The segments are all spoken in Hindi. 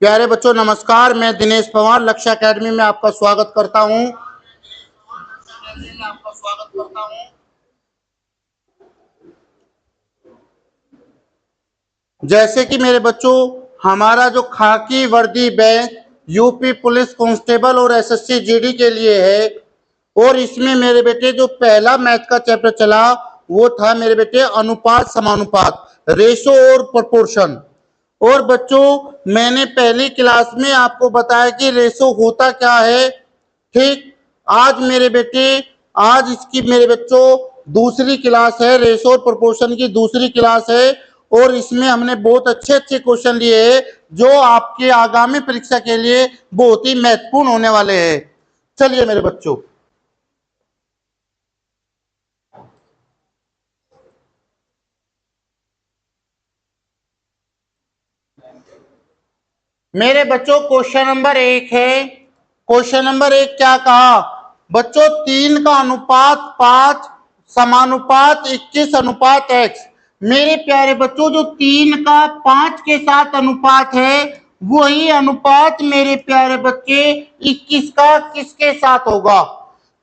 प्यारे बच्चों नमस्कार, मैं दिनेश पवार लक्ष्य एकेडमी में आपका स्वागत करता हूं। जैसे कि मेरे बच्चों, हमारा जो खाकी वर्दी बैच यूपी पुलिस कांस्टेबल और एसएससी जीडी के लिए है, और इसमें मेरे बेटे जो पहला मैथ का चैप्टर चला वो था मेरे बेटे अनुपात समानुपात, रेशो और प्रोपोर्शन। और बच्चों, मैंने पहली क्लास में आपको बताया कि रेशो होता क्या है। ठीक, आज मेरे बेटे, आज इसकी मेरे बच्चों दूसरी क्लास है, रेशो और प्रोपोर्शन की दूसरी क्लास है। और इसमें हमने बहुत अच्छे अच्छे क्वेश्चन लिए हैं जो आपके आगामी परीक्षा के लिए बहुत ही महत्वपूर्ण होने वाले हैं। चलिए मेरे बच्चों, मेरे बच्चों क्वेश्चन नंबर 1 है। क्वेश्चन नंबर 1 क्या कहा बच्चों? 3 का अनुपात 5 समानुपात 21 अनुपात x। मेरे प्यारे बच्चों, जो 3 का 5 के साथ अनुपात है वही अनुपात मेरे प्यारे बच्चे 21 का किसके साथ होगा?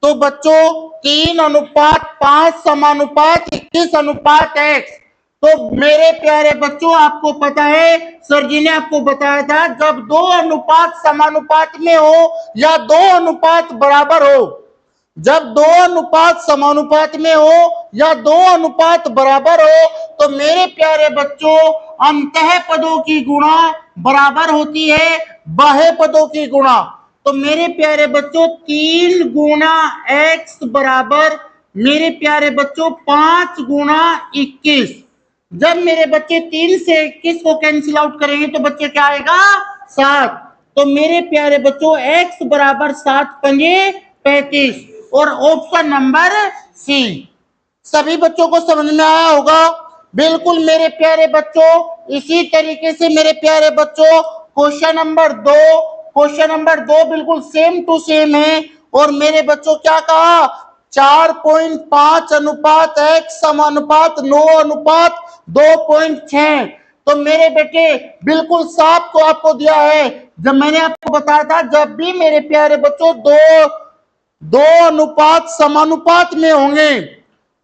तो बच्चों 3 अनुपात 5 समानुपात 21 अनुपात x। तो मेरे प्यारे बच्चों, आपको पता है सर जी ने आपको बताया था, जब 2 अनुपात समानुपात में हो या 2 अनुपात बराबर हो, जब 2 अनुपात समानुपात में हो या 2 अनुपात बराबर हो, तो मेरे प्यारे बच्चों अंतः पदों की गुणा बराबर होती है बाह्य पदों की गुणा। तो मेरे प्यारे बच्चों 3 गुना x बराबर मेरे प्यारे बच्चों 5 गुना 21। जब मेरे बच्चे 3 से 21 को कैंसिल आउट करेंगे तो बच्चे क्या आएगा? 7। तो मेरे प्यारे बच्चों x बराबर 7 पंजे 35 और ऑप्शन नंबर सी। सभी बच्चों को समझ में आया होगा? बिल्कुल मेरे प्यारे बच्चों, इसी तरीके से मेरे प्यारे बच्चों क्वेश्चन नंबर 2 बिल्कुल सेम टू सेम है। और मेरे बच्चों क्या कहा? 4.5 अनुपात x समानुपात 9 अनुपात 2.6। तो मेरे बेटे बिल्कुल साफ को आपको दिया है। जब मैंने आपको बताया था, जब भी मेरे प्यारे बच्चों दो अनुपात समानुपात में होंगे,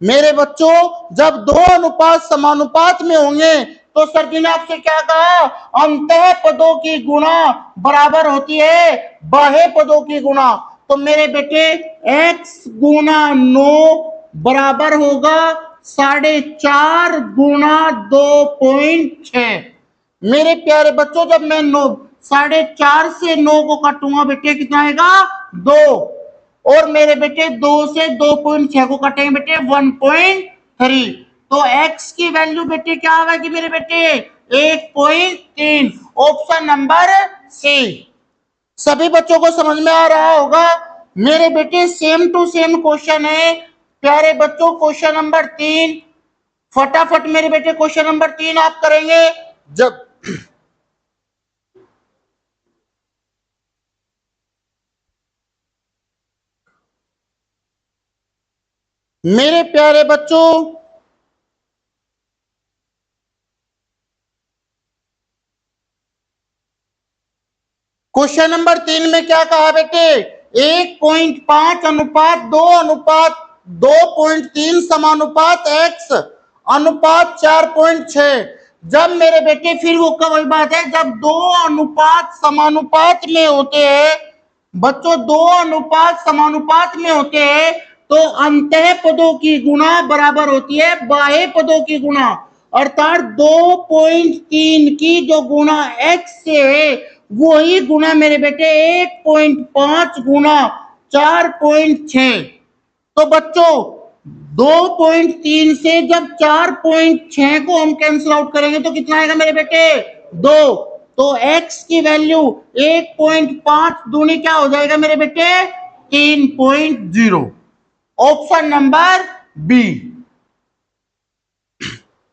मेरे बच्चों जब 2 अनुपात समानुपात में होंगे तो सर जी ने आपसे क्या कहा? अंतः पदों की गुणा बराबर होती है बाह्य पदों की गुणा। तो मेरे बेटे x गुना 9 बराबर होगा 4.5 गुना 2.6। मेरे प्यारे बच्चों, जब मैं 4.5 से 9 को काटूंगा बेटे कितना आएगा? 2। और मेरे बेटे 2 से 2.6 को काटेंगे बेटे 1.3। तो x की वैल्यू बेटे क्या आएगी मेरे बेटे? 1.3। Option number C. सभी बच्चों को समझ में आ रहा होगा? मेरे बेटे सेम टू सेम क्वेश्चन है प्यारे बच्चों। क्वेश्चन नंबर 3 फटाफट मेरे बेटे क्वेश्चन नंबर 3 आप करेंगे। जब मेरे प्यारे बच्चों क्वेश्चन नंबर 3 में क्या कहा बेटे? 1.5 अनुपात 2 अनुपात 2.3 समानुपात x अनुपात 4.6। जब मेरे बेटे फिर वो वही बात है, जब 2 अनुपात समानुपात में होते हैं बच्चों, 2 अनुपात समानुपात में होते हैं तो अंतः पदों की गुणा बराबर होती है बाह्य पदों की गुणा। अर्थात 2.3 की जो गुणा x से है वही गुना मेरे बेटे 1.5 गुना 4.6। तो बच्चों 2.3 से जब 4.6 को हम कैंसिल आउट करेंगे तो कितना आएगा मेरे बेटे? 2। तो x की वैल्यू 1.5 दूनी क्या हो जाएगा मेरे बेटे? 3.0। Option number B.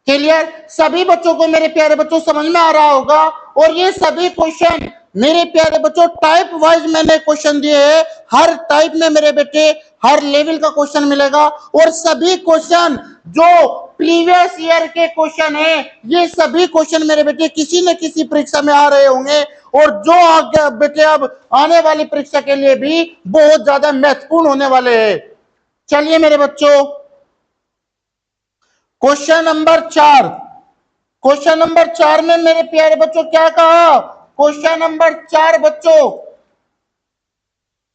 क्लियर? सभी बच्चों को मेरे प्यारे बच्चों समझ में आ रहा होगा? और ये सभी क्वेश्चन मेरे प्यारे बच्चों टाइप वाइज मैंने क्वेश्चन दिए हैं। हर टाइप में मेरे बेटे हर लेवल का क्वेश्चन मिलेगा और सभी क्वेश्चन जो प्रीवियस ईयर के क्वेश्चन है, ये सभी क्वेश्चन मेरे बेटे किसी न किसी परीक्षा में आ रहे होंगे और जो आगे बेटे अब आने वाली परीक्षा के लिए भी बहुत ज्यादा महत्वपूर्ण होने वाले हैं। चलिए मेरे बच्चों, क्वेश्चन नंबर 4, क्वेश्चन नंबर 4 में मेरे प्यारे बच्चों क्या कहा? क्वेश्चन नंबर 4 बच्चों,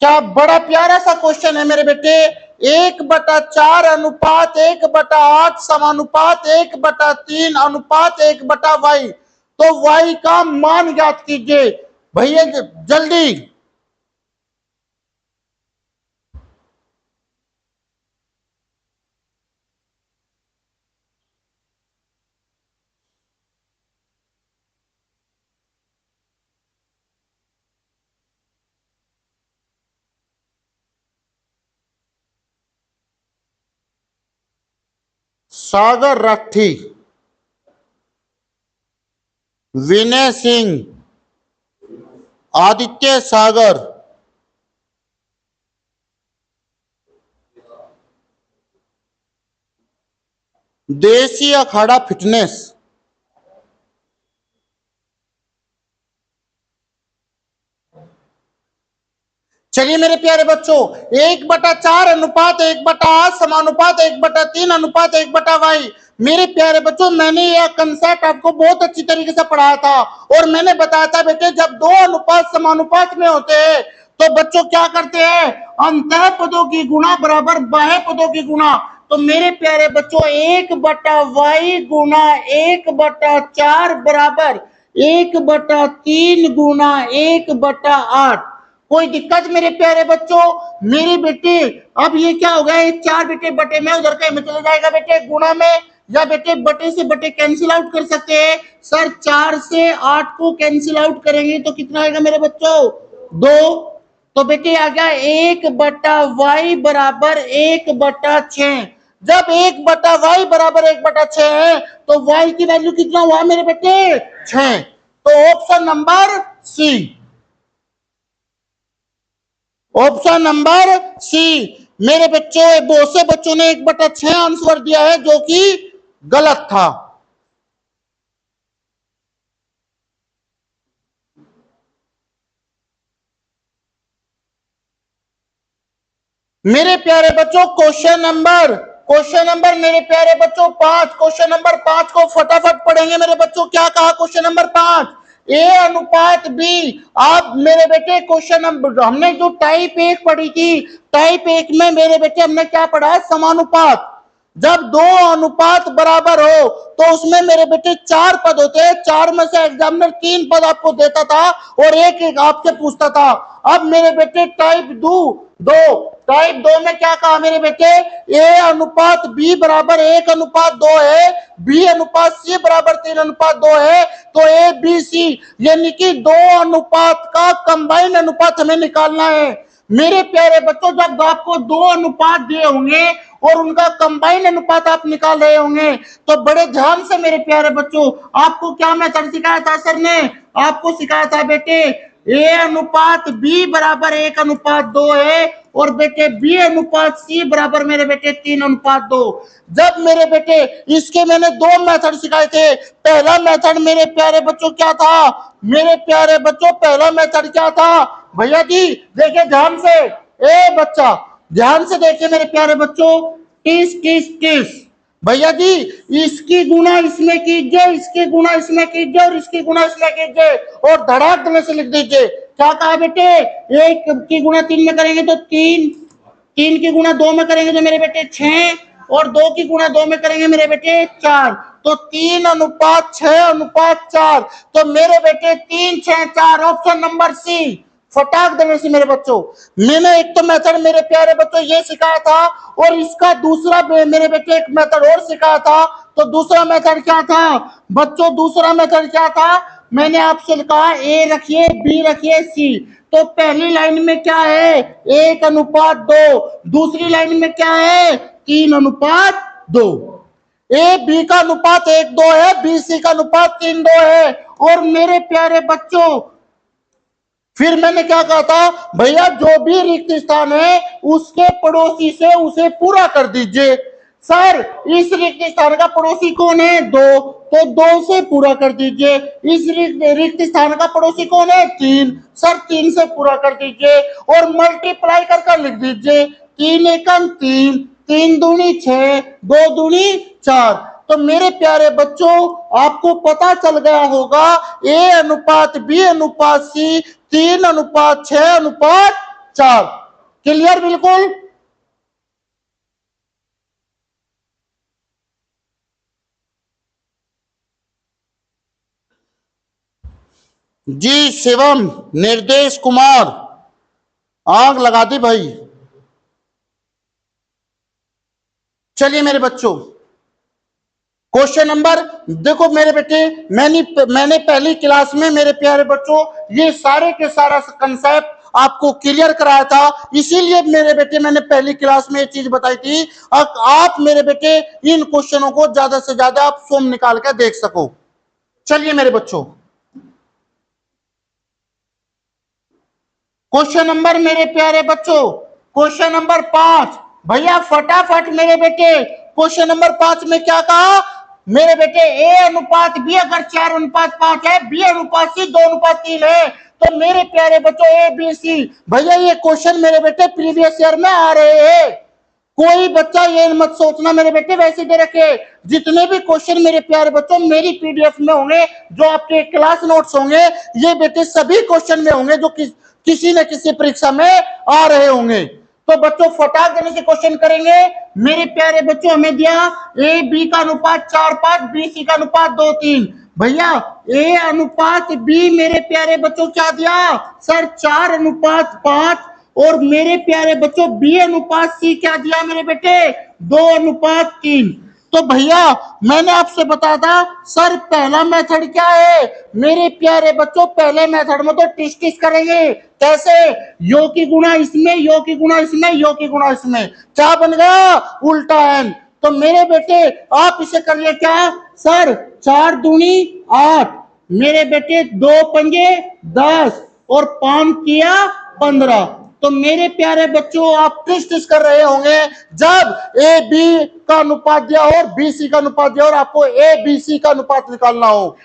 क्या बड़ा प्यारा सा क्वेश्चन है मेरे बेटे। 1/4 अनुपात 1/8 समानुपात 1/3 अनुपात 1/y। तो y का मान ज्ञात कीजिए भैया जल्दी। सागर राठी, विनय सिंह, आदित्य सागर, देसी अखाड़ा फिटनेस। चलिए मेरे प्यारे बच्चों, 1/4 अनुपात 1/8 समानुपात 1/3 अनुपात 1/y। मेरे प्यारे बच्चों, मैंने यह कंसेप्ट आपको बहुत अच्छी तरीके से पढ़ाया था और मैंने बताया था बेटे जब दो अनुपात समानुपात में होते हैं तो बच्चों क्या करते हैं? अंतः पदों की गुणा बराबर बाह्य पदों की गुणा। तो मेरे प्यारे बच्चों 1/y गुणा 1/4 बराबर 1/3 गुणा 1/8। कोई दिक्कत मेरे प्यारे बच्चों? मेरे बेटे अब ये क्या हो गया? 4 बेटे बटे में उधर का में चले जाएगा बेटे गुणा में, या बेटे बटे से बटे कैंसिल आउट कर सकते हैं। सर 4 से 8 को कैंसिल आउट करेंगे तो कितना आएगा मेरे बच्चों? 2। तो बेटे आ गया 1/y बराबर 1/6। जब 1/y बराबर 1/6 है तो y की वैल्यू कितना हुआ मेरे बेटे? 6। तो option number C, option number C. मेरे बच्चों बहुत से बच्चों ने 1/6 आंसर दिया है जो कि गलत था। मेरे प्यारे बच्चों क्वेश्चन नंबर मेरे प्यारे बच्चों 5, क्वेश्चन नंबर 5 को फटाफट पढ़ेंगे मेरे बच्चों। क्या कहा क्वेश्चन नंबर 5? ए अनुपात बी। आप मेरे बेटे क्वेश्चन नंबर हमने जो टाइप 1 पढ़ी थी, टाइप 1 में मेरे बेटे हमने क्या पढ़ा है? समानुपात। जब दो अनुपात बराबर हो तो उसमें मेरे बेटे 4 पद होते हैं। 4 में से एग्जामिनर 3 पद आपको देता था और एक आपसे पूछता था। अब मेरे बेटे टाइप 2 में क्या कहा मेरे बेटे? ए अनुपात बी बराबर 1/2 है, बी अनुपात सी बराबर 3/2 है। तो ए बी सी यानी कि 2 अनुपात का कंबाइंड अनुपात हमें निकालना है। मेरे प्यारे बच्चों जब आपको 2 अनुपात दिए होंगे और उनका कंबाइंड अनुपात आप निकाल रहे होंगे तो बड़े ध्यान से मेरे प्यारे बच्चों आपको क्या मेथड सिखाया था सर ने? आपको सिखाया था बेटे ए अनुपात बी बराबर 1/2 है और बेटे बी अनुपात सी बराबर मेरे बेटे 3/2। जब मेरे बेटे इसके मैंने 2 मेथड सिखाए थे। पहला मेथड मेरे प्यारे बच्चों क्या था? मेरे प्यारे बच्चों पहला मेथड क्या था? भैया जी देखिए ध्यान से, ए बच्चा ध्यान से देखिए मेरे प्यारे बच्चों, 30 भैया जी इसकी गुणा इसमें कीजिए, इसकी गुणा इसमें कीजिए और इसकी गुणा इसमें कीजिए और धड़ाक देने से लिख दीजिए। क्या कहा बेटे? 1 की गुणा 3 में करेंगे तो 3, 3 की गुणा 2 में करेंगे तो मेरे बेटे 6 और 2 की गुणा 2 में करेंगे मेरे बेटे 4। तो 3/6/4। तो मेरे बेटे 3 6 4 ऑप्शन नंबर सी। फटाक देने से मेरे बच्चों मैंने एक तो मेथड मेरे प्यारे बच्चों ये सिखाया था और इसका दूसरा मेरे बेटे एक मेथड और सिखाया था। तो दूसरा मेथड क्या था बच्चों? दूसरा मेथड क्या था? मैंने आपसे कहा ए रखिए, बी रखिए, सी। तो पहली लाइन में क्या है? 1/2। दूसरी लाइन में क्या है? 3/2। ए बी का अनुपात 1:2 है, बी सी का अनुपात 3:2 है। और मेरे प्यारे बच्चों फिर मैंने क्या कहा था, भैया जो भी रिक्त स्थान है उसके पड़ोसी से उसे पूरा कर दीजिए। सर इस रिक्त स्थान का पड़ोसी कौन है, दो, तो दो से पूरा कर दीजिए। इस रिक्त स्थान का पड़ोसी कौन है, तीन, सर तीन से पूरा कर दीजिए और मल्टीप्लाई कर कर लिख दीजिए। तीन एकम तीन, तीन दूनी छह, दो दूनी चार। तो मेरे प्यारे बच्चों आपको पता चल गया होगा ए अनुपात बी अनुपात सी 3:6:4। क्लियर बिल्कुल। जी शिवम, निर्देश कुमार, आग लगा दी भाई। चलिए मेरे बच्चों, क्वेश्चन नंबर, देखो मेरे बेटे, मैंने पहली क्लास में मेरे प्यारे बच्चों ये सारे के सारा कंसेप्ट आपको क्लियर कराया था, इसीलिए मेरे बेटे मैंने पहली क्लास में ये चीज बताई थी। अब आप मेरे बेटे इन क्वेश्चनों को ज्यादा से ज्यादा आप सोम निकाल कर देख सको। चलिए मेरे बच्चों, क्वेश्चन नंबर मेरे प्यारे बच्चों, क्वेश्चन नंबर 5, भैया फटाफट मेरे बेटे, क्वेश्चन नंबर 5 में क्या कहा मेरे बेटे, ए अनुपात बी अगर 4:5 है, बी अनुपात सी 2:3 है, तो मेरे प्यारे बच्चों ए बी सी। भैया ये क्वेश्चन मेरे बेटे प्रीवियस ईयर में आ रहे हैं, कोई बच्चा ये मत सोचना मेरे बेटे वैसे दे रखे। जितने भी क्वेश्चन मेरे प्यारे बच्चों मेरी पीडीएफ में होंगे, जो आपके क्लास नोट्स होंगे, ये बेटे सभी क्वेश्चन में होंगे जो किसी न किसी परीक्षा में आ रहे होंगे। तो बच्चों फटाक देने से क्वेश्चन करेंगे। मेरे प्यारे बच्चों हमें दिया ए बी का अनुपात 4:5, बी सी का अनुपात 2:3। भैया ए अनुपात बी मेरे प्यारे बच्चों क्या दिया, सर 4:5, और मेरे प्यारे बच्चों बी अनुपात सी क्या दिया मेरे बेटे, 2:3। तो भैया मैंने आपसे बताया था सर पहला मेथड क्या है मेरे प्यारे बच्चों, पहले मेथड में तो टिस करेंगे। कैसे, यो की गुणा इसमें, यो की गुणा इसमें, यो की गुणा इसमें, क्या बन गया, उल्टा एन। तो मेरे बेटे आप इसे करिए क्या, सर 4 दूनी 8, मेरे बेटे 2 पंजे 10 और 5 किया 15। तो मेरे प्यारे बच्चों आप टिस कर रहे होंगे जब ए बी का अनुपात दिया और बी सी का अनुपात दिया और आपको ए बी सी का अनुपात निकालना हो।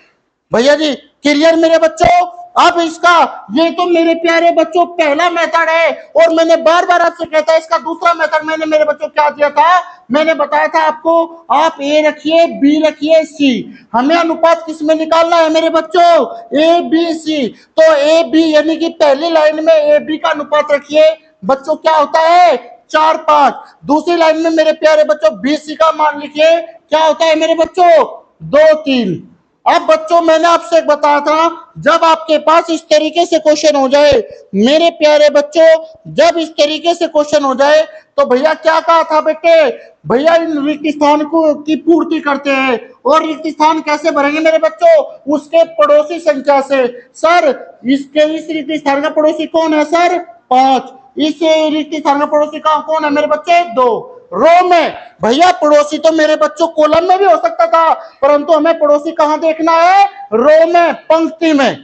भैया जी क्लियर मेरे बच्चों। अब इसका ये तो मेरे प्यारे बच्चों पहला मेथड है, और मैंने बार बार आपसे कहता इसका दूसरा मेथड मैंने मेरे बच्चों क्या दिया था, मैंने बताया था आपको आप ए रखिए बी रखिए सी, हमें अनुपात किस में निकालना है मेरे बच्चों, ए बी सी। तो ए बी यानी कि पहली लाइन में ए बी का अनुपात रखिए बच्चों, क्या होता है 4:5। दूसरी लाइन में मेरे प्यारे बच्चों बी सी का मान लिखिए, क्या होता है मेरे बच्चों 2:3। अब बच्चों मैंने आपसे बताया था जब आपके पास इस तरीके से क्वेश्चन हो जाए मेरे प्यारे बच्चों, जब इस तरीके से क्वेश्चन हो जाए तो भैया क्या कहा था बेटे, भैया इन रिक्त स्थान को की पूर्ति करते हैं। और रिक्त स्थान कैसे भरेंगे मेरे बच्चों, उसके पड़ोसी संख्या से। सर इसके इस रिक्त स्थान का पड़ोसी कौन है, सर 5, इस रिक्त स्थान का पड़ोसी का कौन है मेरे बच्चे 2। रो में भैया पड़ोसी तो मेरे बच्चों कॉलम में भी हो सकता था, परंतु हमें पड़ोसी कहां देखना है, रो में, पंक्ति में।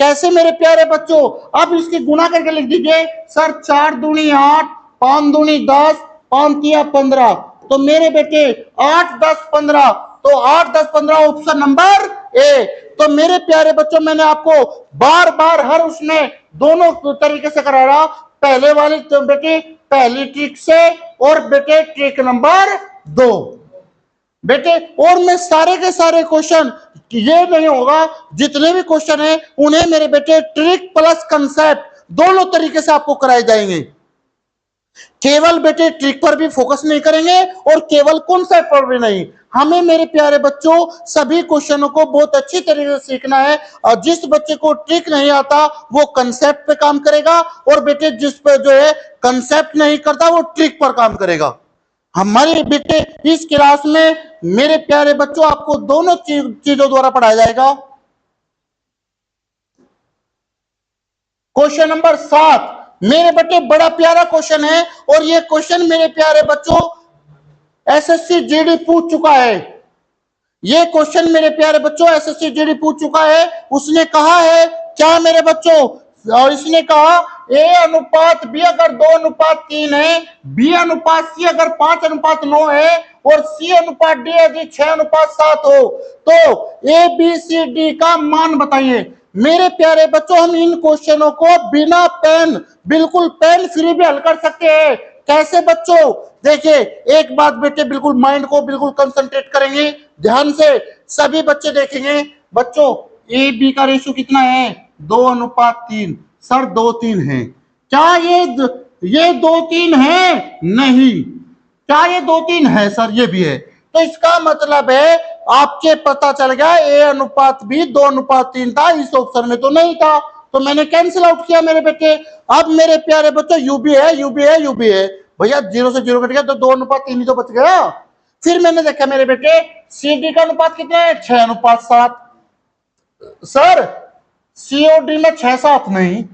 कैसे मेरे प्यारे बच्चों, अब इसकी गुणा करके लिख दीजिए, सर 4 दूनी 8, 5 दूनी 10, 5 तिया 15। तो मेरे बेटे 8 10 15, तो 8 10 15 ऑप्शन नंबर ए। तो मेरे प्यारे बच्चों मैंने आपको बार बार हर उसमें दोनों तरीके से करा रहा, पहले वाली तो बेटे पहली ट्रिक से, और बेटे ट्रिक नंबर 2 बेटे। और मैं सारे के सारे क्वेश्चन, ये नहीं होगा जितने भी क्वेश्चन है उन्हें मेरे बेटे ट्रिक प्लस कंसेप्ट दोनों तरीके से आपको कराए जाएंगे। केवल बेटे ट्रिक पर भी फोकस नहीं करेंगे और केवल कॉन्सेप्ट पर भी नहीं, हमें मेरे प्यारे बच्चों सभी क्वेश्चनों को बहुत अच्छी तरीके से सीखना है। और जिस बच्चे को ट्रिक नहीं आता वो कंसेप्ट पे काम करेगा, और बेटे जिस पे जो है कंसेप्ट नहीं करता वो ट्रिक पर काम करेगा। हमारे बेटे इस क्लास में मेरे प्यारे बच्चों आपको दोनों चीजों द्वारा पढ़ाया जाएगा। क्वेश्चन नंबर 7 मेरे बेटे बड़ा प्यारा क्वेश्चन है, और ये क्वेश्चन मेरे प्यारे बच्चों एसएससी जीडी पूछ चुका है। ये क्वेश्चन मेरे प्यारे बच्चों एसएससी जीडी पूछ चुका है। उसने कहा है क्या मेरे बच्चों, और इसने कहा ए अनुपात बी अगर 2:3 है, बी अनुपात सी अगर 5:9 है और सी अनुपात डी यदि 6:7 हो तो ए बी सी डी का मान बताइए। मेरे प्यारे बच्चों, हम इन क्वेश्चनों को बिना पेन, बिल्कुल पेन फ्री भी हल कर सकते हैं। कैसे बच्चों? देखिए एक बात बेटे, बिल्कुल माइंड को बिल्कुल कंसंट्रेट करेंगे ध्यान से, सभी बच्चे देखेंगे। बच्चों ए बी का रेशियो कितना है? 2:3। सर 2:3 है। क्या ये 2:3 है? नहीं। क्या ये 2:3 है? सर ये भी है। तो इसका मतलब है आपके पता चल गया ए अनुपात भी 2:3 था, इस ऑप्शन में तो नहीं था, तो मैंने कैंसिल आउट किया मेरे बेटे। अब मेरे प्यारे बच्चों यू भी है, यू भी है, यू भी है। भैया 0 से 0 कट गया तो 2:3 ही तो बच गया। फिर मैंने देखा मेरे बेटे सी डी का अनुपात कितना है? 6:7। सर सीओडी में 6-7 नहीं,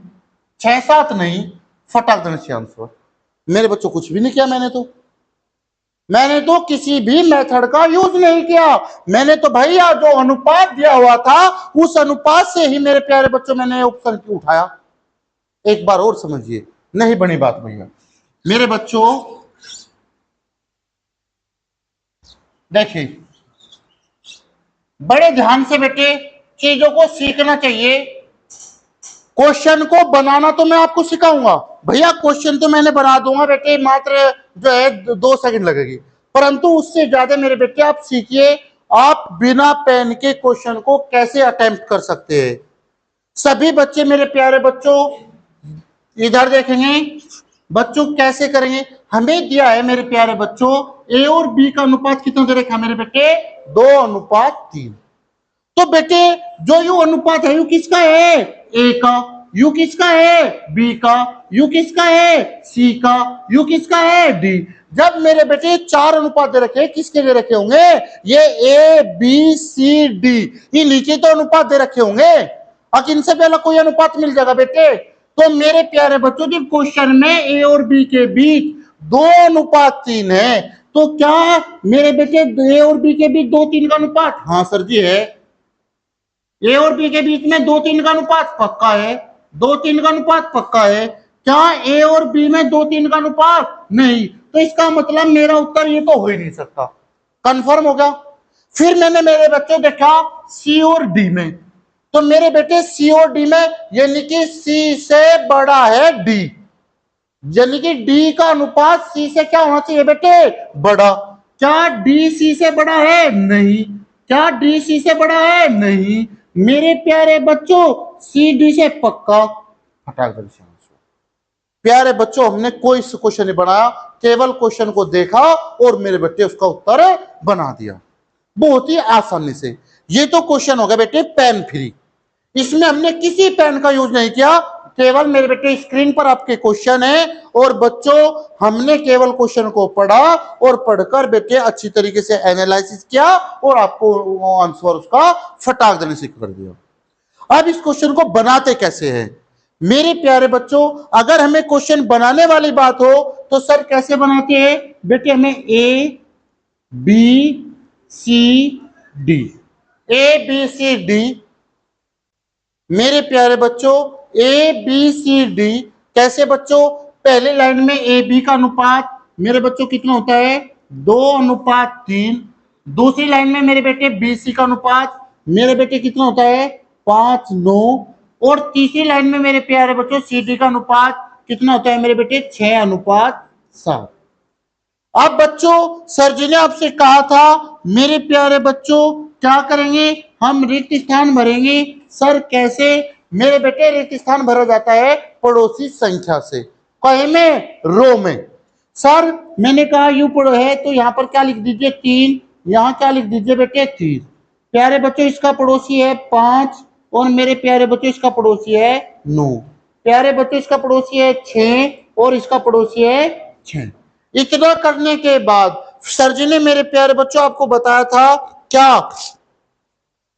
6-7 नहीं, फटाक देने आंसर। मेरे बच्चों कुछ भी नहीं किया मैंने तो किसी भी मेथड का यूज नहीं किया। मैंने तो भैया जो अनुपात दिया हुआ था उस अनुपात से ही मेरे प्यारे बच्चों मैंने ऑप्शन क्यों उठाया। एक बार और समझिए, नहीं बनी बात भैया। मेरे बच्चों देखिए बड़े ध्यान से बेटे चीजों को सीखना चाहिए। क्वेश्चन को बनाना तो मैं आपको सिखाऊंगा भैया, क्वेश्चन तो मैंने बना दूंगा बेटे, मात्र जो है 2 सेकंड लगेगी, परंतु उससे ज्यादा मेरे बेटे आप सीखिए आप बिना पेन के क्वेश्चन को कैसे अटेम्प्ट कर सकते हैं। सभी बच्चे मेरे प्यारे बच्चों इधर देखेंगे, बच्चों कैसे करेंगे। हमें दिया है मेरे प्यारे बच्चों ए और बी का अनुपात कितना दे रखा मेरे बेटे? 2:3। तो बेटे जो यू अनुपात है यू किसका है? ए का। यू किसका है? बी का। यू किसका है? सी का। यू किसका है? डी। जब मेरे बेटे 4 अनुपात दे रखे, किसके दे रखे होंगे? ये ए बी सी डी, ये नीचे तो अनुपात दे रखे होंगे, अब इनसे पहले कोई अनुपात मिल जाएगा बेटे। तो मेरे प्यारे बच्चों जब क्वेश्चन में ए और बी के बीच 2:3 है तो क्या मेरे बेटे ए और बी के बीच 2:3 का अनुपात? हाँ सर जी है। ए और बी के बीच में 2:3 का अनुपात पक्का है, 2:3 का अनुपात पक्का है। क्या ए और बी में 2:3 का अनुपात? नहीं। तो इसका मतलब मेरा उत्तर ये तो हो ही नहीं सकता। कंफर्म हो गया। फिर मैंने मेरे बच्चों देखा सी और डी में, तो मेरे बेटे सी और डी में यानी कि सी से बड़ा है डी, यानी कि डी का अनुपात सी से क्या होना चाहिए बेटे? बड़ा। क्या डी सी से बड़ा है? नहीं। क्या डी सी से बड़ा है? नहीं। मेरे प्यारे बच्चों सी डी से पक्का। हटाक दे प्यारे बच्चों हमने कोई क्वेश्चन नहीं बनाया, केवल क्वेश्चन को देखा और मेरे बेटे उसका उत्तर बना दिया बहुत ही आसानी से। ये तो क्वेश्चन हो गया बेटे पेन फ्री, इसमें हमने किसी पेन का यूज नहीं किया, केवल मेरे बेटे स्क्रीन पर आपके क्वेश्चन है और बच्चों हमने केवल क्वेश्चन को पढ़ा और पढ़कर बेटे अच्छी तरीके से एनालिसिस किया और आपको आंसर उसका फटाक देने से कर दिया। अब इस क्वेश्चन को बनाते कैसे हैं मेरे प्यारे बच्चों? अगर हमें क्वेश्चन बनाने वाली बात हो तो सर कैसे बनाते हैं बेटे? हमें A B C D, A B C D, मेरे प्यारे बच्चों ए बी सी डी कैसे बच्चों? पहले लाइन में ए बी का अनुपात मेरे बच्चों कितना होता है? 2:3। दूसरी लाइन में मेरे बेटे बी सी का अनुपात मेरे बेटे कितना होता है? 5:9। और तीसरी लाइन में मेरे प्यारे बच्चों सी डी का अनुपात कितना होता है मेरे बेटे? 6:7। अब बच्चों सर जी ने आपसे कहा था मेरे प्यारे बच्चों क्या करेंगे? हम रिक्त स्थान भरेंगे। सर कैसे? मेरे बेटे रिक्त स्थान भरा जाता है पड़ोसी संख्या से। कहे में? रो में। सर मैंने कहा यू पड़ो है तो यहां पर क्या लिख दीजिए? 3। यहां क्या लिख दीजिए बेटे? 3। प्यारे बच्चों इसका पड़ोसी है 5 और मेरे प्यारे बच्चों इसका पड़ोसी है 9। प्यारे बच्चों इसका पड़ोसी है 6 और इसका पड़ोसी है 6। इतना करने के बाद सर जी ने मेरे प्यारे बच्चों आपको बताया था क्या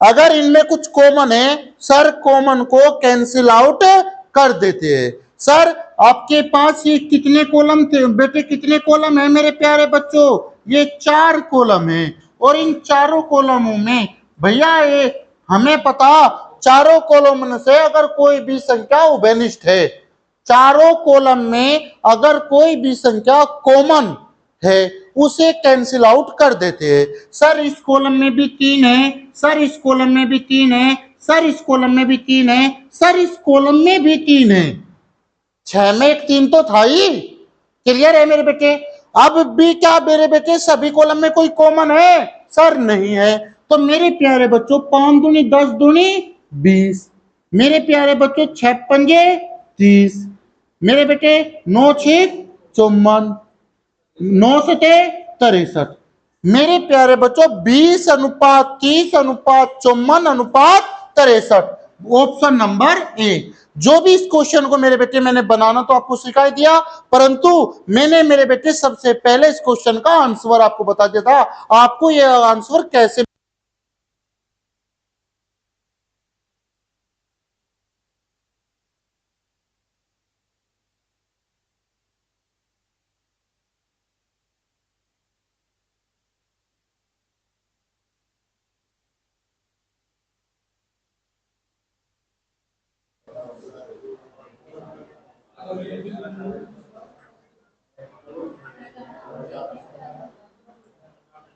अगर इनमें कुछ कॉमन है सर कॉमन को कैंसिल आउट कर देते हैं। सर आपके पास ये कितने कॉलम थे बेटे? कितने कॉलम है मेरे प्यारे बच्चों? ये 4 कॉलम है और इन चारों कॉलमों में भैया ये हमें पता चारों कॉलम में से अगर कोई भी संख्या उभयनिष्ठ है, चारों कॉलम में अगर कोई भी संख्या कॉमन है उसे कैंसिल आउट कर देते हैं। सर इस कॉलम में भी 3 है, सर इस कॉलम में भी 3 है, सर इस कॉलम में भी 3 है, सर इस कॉलम में भी 3 है। 6 में एक 3 तो था ही। क्लियर है मेरे बेटे? अब भी क्या मेरे बेटे सभी कॉलम में कोई कॉमन है? सर नहीं है। तो मेरे प्यारे बच्चों 5 दूनी 10 दूनी 20, मेरे प्यारे बच्चों 6 पंजे 30, मेरे बेटे 9 6 54, 9 सते 63, मेरे प्यारे बच्चों 20 अनुपात 30 अनुपात 54 अनुपात 63, ऑप्शन नंबर ए। जो भी इस क्वेश्चन को मेरे बेटे मैंने बनाना तो आपको सिखा दिया, परंतु मैंने मेरे बेटे सबसे पहले इस क्वेश्चन का आंसर आपको बता दिया था। आपको यह आंसर कैसे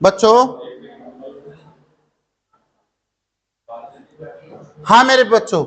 बच्चों? हाँ मेरे बच्चों,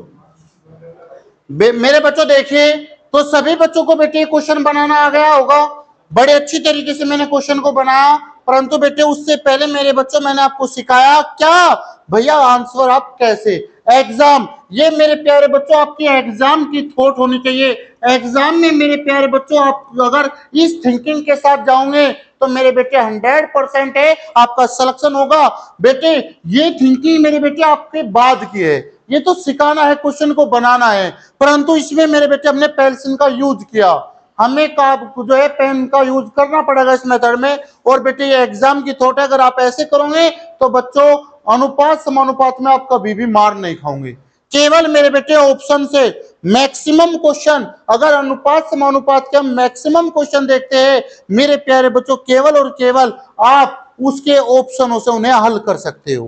मेरे बच्चों देखिए, तो सभी बच्चों को बेटे क्वेश्चन बनाना आ गया होगा। बड़े अच्छी तरीके से मैंने क्वेश्चन को बनाया, परंतु बेटे उससे पहले मेरे बच्चों मैंने आपको सिखाया क्या भैया आंसर आप कैसे एग्जाम, ये मेरे प्यारे बच्चों आपकी एग्जाम की थॉट होनी चाहिए। एग्जाम में मेरे प्यारे बच्चों आप अगर इस थिंकिंग के साथ जाओगे तो मेरे बेटे 100% है आपका सिलेक्शन होगा। बेटे ये थिंकिंग मेरे बेटे आपके बाद की है, ये तो सिखाना है, क्वेश्चन को बनाना है, परंतु इसमें मेरे बेटे हमने पेंसिल का यूज किया, हमें का जो है पेन का यूज करना पड़ेगा इस मेथड में। और बेटे ये एग्जाम की थॉट है, अगर आप ऐसे करोगे तो बच्चों अनुपात समानुपात में आप कभी भी मार नहीं खाओगे। केवल मेरे बेटे ऑप्शन से मैक्सिमम क्वेश्चन, अगर अनुपात समानुपात के हम मैक्सिमम क्वेश्चन देखते हैं मेरे प्यारे बच्चों, केवल और केवल आप उसके ऑप्शनों से उन्हें हल कर सकते हो।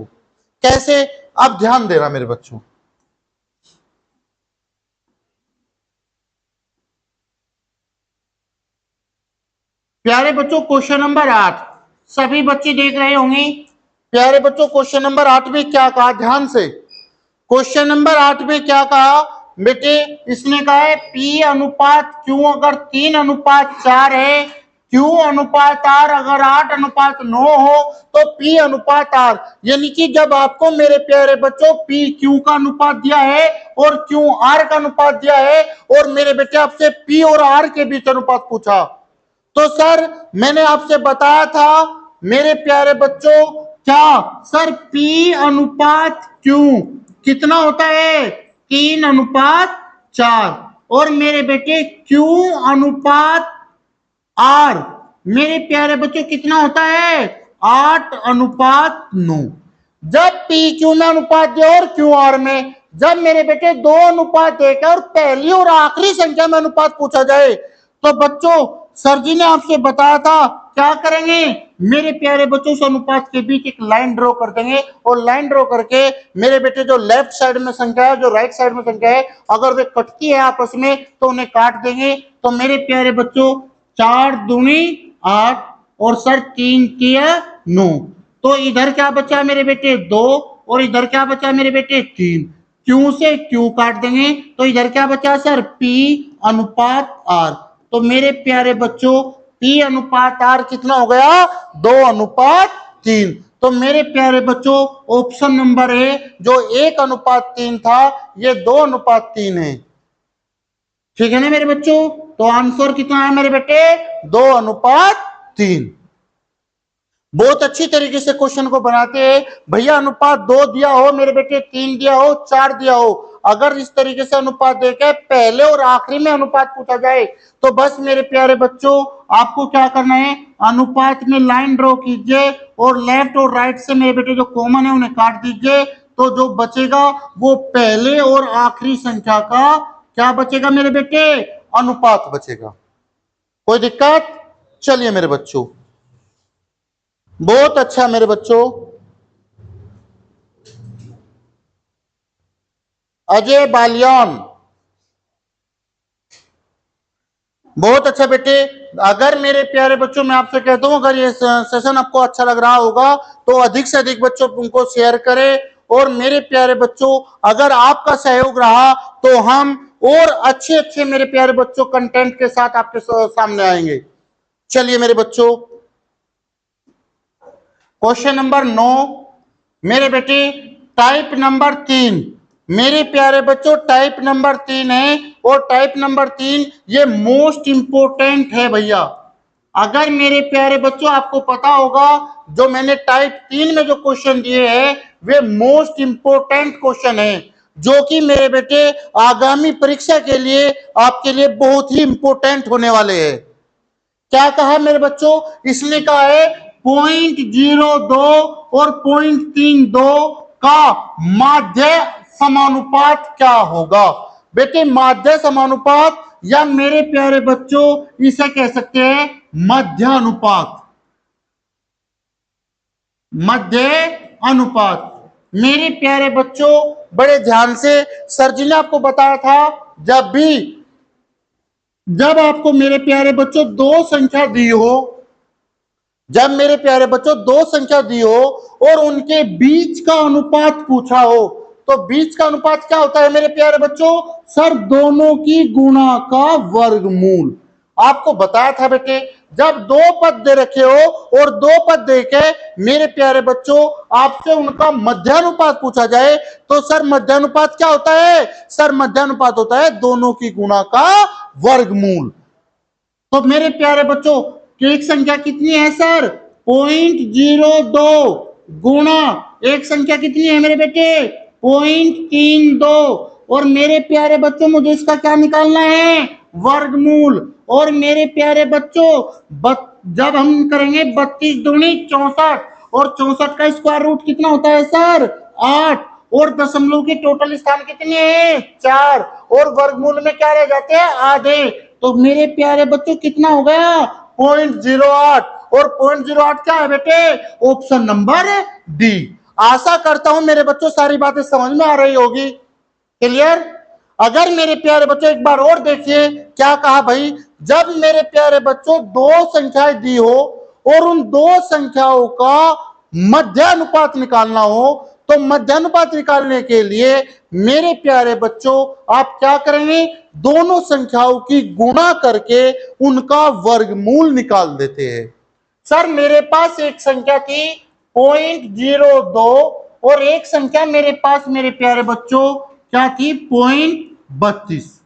कैसे? आप ध्यान देना मेरे बच्चों। प्यारे बच्चों क्वेश्चन नंबर 8 सभी बच्चे देख रहे होंगे। प्यारे बच्चों क्वेश्चन नंबर 8 में क्या कहा, ध्यान से। क्वेश्चन नंबर 8 में क्या कहा बेटे, इसने कहा है P अनुपात Q अगर 3 अनुपात 4 है, Q अनुपात R अगर 8 अनुपात 9 हो तो P अनुपात R, यानी कि जब आपको मेरे प्यारे बच्चों P Q का अनुपात दिया है और Q R का अनुपात दिया है और मेरे बेटे आपसे P और R के बीच अनुपात पूछा, तो सर मैंने आपसे बताया था मेरे प्यारे बच्चों क्या सर P अनुपात Q कितना होता है 3 अनुपात 4 और मेरे बेटे Q अनुपात R मेरे प्यारे बच्चों कितना होता है 8 अनुपात 9। जब P Q में अनुपात दिया और Q R में, जब मेरे बेटे दो अनुपात देकर और पहली और आखिरी संख्या में अनुपात पूछा जाए तो बच्चों सर जी ने आपसे बताया था क्या करेंगे मेरे प्यारे बच्चों, उस अनुपात के बीच एक लाइन ड्रॉ कर देंगे और लाइन ड्रॉ करके मेरे बेटे जो लेफ्ट साइड में संख्या है जो राइट साइड में संख्या है अगर वे कटती है आपस में तो उन्हें काट देंगे। तो मेरे प्यारे बच्चों 4 दूनी 8 और सर 3 तिया 9, तो इधर क्या बचा मेरे बेटे 2 और इधर क्या बचा मेरे बेटे 3, क्यू से क्यू काट देंगे तो इधर क्या बचा सर P अनुपात R। तो मेरे प्यारे बच्चों P अनुपात R कितना हो गया 2 अनुपात 3। तो मेरे प्यारे बच्चों ऑप्शन नंबर ए जो 1 अनुपात 3 था ये 2 अनुपात 3 है। ठीक है ना मेरे बच्चों? तो आंसर कितना है मेरे बेटे 2 अनुपात 3। बहुत अच्छी तरीके से क्वेश्चन को बनाते हैं भैया, अनुपात 2 दिया हो मेरे बेटे, 3 दिया हो, 4 दिया हो, अगर इस तरीके से अनुपात देकर पहले और आखिरी में अनुपात पूछा जाए तो बस मेरे प्यारे बच्चों आपको क्या करना है अनुपात में लाइन ड्रॉ कीजिए और लेफ्ट और राइट से मेरे बेटे जो कॉमन है उन्हें काट दीजिए, तो जो बचेगा वो पहले और आखिरी संख्या का क्या बचेगा मेरे बेटे अनुपात बचेगा। कोई दिक्कत? चलिए मेरे बच्चों बहुत अच्छा मेरे बच्चों। अजय बालियान। बहुत अच्छा बेटे। अगर मेरे प्यारे बच्चों मैं आपसे कहता हूं, अगर ये सेशन आपको अच्छा लग रहा होगा तो अधिक से अधिक बच्चों उनको शेयर करें। और मेरे प्यारे बच्चों, अगर आपका सहयोग रहा तो हम और अच्छे अच्छे मेरे प्यारे बच्चों कंटेंट के साथ आपके सामने आएंगे। चलिए मेरे बच्चों, क्वेश्चन नंबर 9 मेरे बेटे, टाइप नंबर 3। मेरे प्यारे बच्चों टाइप नंबर 3 है, और टाइप नंबर 3 ये मोस्ट इंपोर्टेंट है भैया। अगर मेरे प्यारे बच्चों आपको पता होगा, जो मैंने टाइप 3 में जो क्वेश्चन दिए हैं वे मोस्ट इंपोर्टेंट क्वेश्चन है, जो कि मेरे बेटे आगामी परीक्षा के लिए आपके लिए बहुत ही इंपोर्टेंट होने वाले हैं। क्या कहा मेरे बच्चों, इसलिए कहा है 0.02 और 0.32 का माध्य समानुपात क्या होगा। बेटे माध्य समानुपात, या मेरे प्यारे बच्चों इसे कह सकते हैं मध्यानुपात। मध्य अनुपात। मेरे प्यारे बच्चों बड़े ध्यान से, सर जी ने आपको बताया था, जब आपको मेरे प्यारे बच्चों दो संख्या दी हो, जब मेरे प्यारे बच्चों दो संख्या दी हो और उनके बीच का अनुपात पूछा हो, तो बीच का अनुपात क्या होता है मेरे प्यारे बच्चों? सर दोनों की गुणा का वर्गमूल। आपको बताया था बेटे, जब दो पद दे रखे हो और दो पद दे के मेरे प्यारे बच्चों आपसे उनका मध्यानुपात पूछा जाए, तो सर मध्यानुपात क्या होता है? सर मध्यानुपात होता है दोनों की गुणा का वर्गमूल। तो मेरे प्यारे बच्चों एक संख्या कितनी है सर? 0.02 गुणा एक संख्या कितनी है मेरे बेटे? 0.32। और मेरे प्यारे बच्चों मुझे इसका क्या निकालना है? वर्गमूल। और मेरे प्यारे बच्चों जब हम करेंगे 32 दूनी 64, और 64 का स्क्वायर रूट कितना होता है सर? 8। और दशमलव के टोटल स्थान कितने हैं? 4। और वर्गमूल में क्या रह जाते हैं? आधे। तो मेरे प्यारे बच्चों कितना हो गया? 0.08। और 0.08 क्या है बेटे? Option number D. आशा करता हूं मेरे बच्चों सारी बातें समझ में आ रही होगी। क्लियर? अगर मेरे प्यारे बच्चों एक बार और देखिए क्या कहा भाई, जब मेरे प्यारे बच्चों दो संख्याएं दी हो और उन दो संख्याओं का मध्यानुपात निकालना हो, तो मध्यानुपात निकालने के लिए मेरे प्यारे बच्चों आप क्या करेंगे? दोनों संख्याओं की गुणा करके उनका वर्गमूल निकाल देते हैं। सर मेरे पास एक संख्या थी 0.02 और एक संख्या मेरे पास मेरे प्यारे बच्चों क्या थी? 0.32।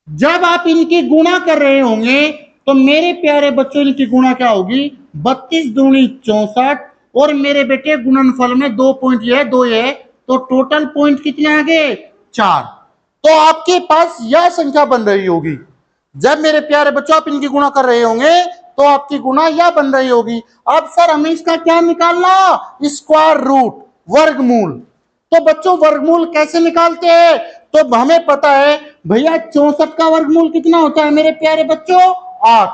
जब आप इनकी गुणा कर रहे होंगे तो मेरे प्यारे बच्चों इनकी गुणा क्या होगी? 32 दूनी 64, और मेरे बेटे गुणनफल में 2 पॉइंट ये है, 2 ये है, तो टोटल पॉइंट कितने आ गए? 4। तो आपके पास यह संख्या बन रही होगी। जब मेरे प्यारे बच्चों आप इनकी गुणा कर रहे होंगे तो आपकी गुणा यह बन रही होगी। अब सर हमें इसका क्या निकालना? स्क्वायर रूट, वर्गमूल। तो बच्चों वर्गमूल कैसे निकालते हैं? तो हमें पता है भैया 64 का वर्गमूल कितना होता है मेरे प्यारे बच्चों? 8।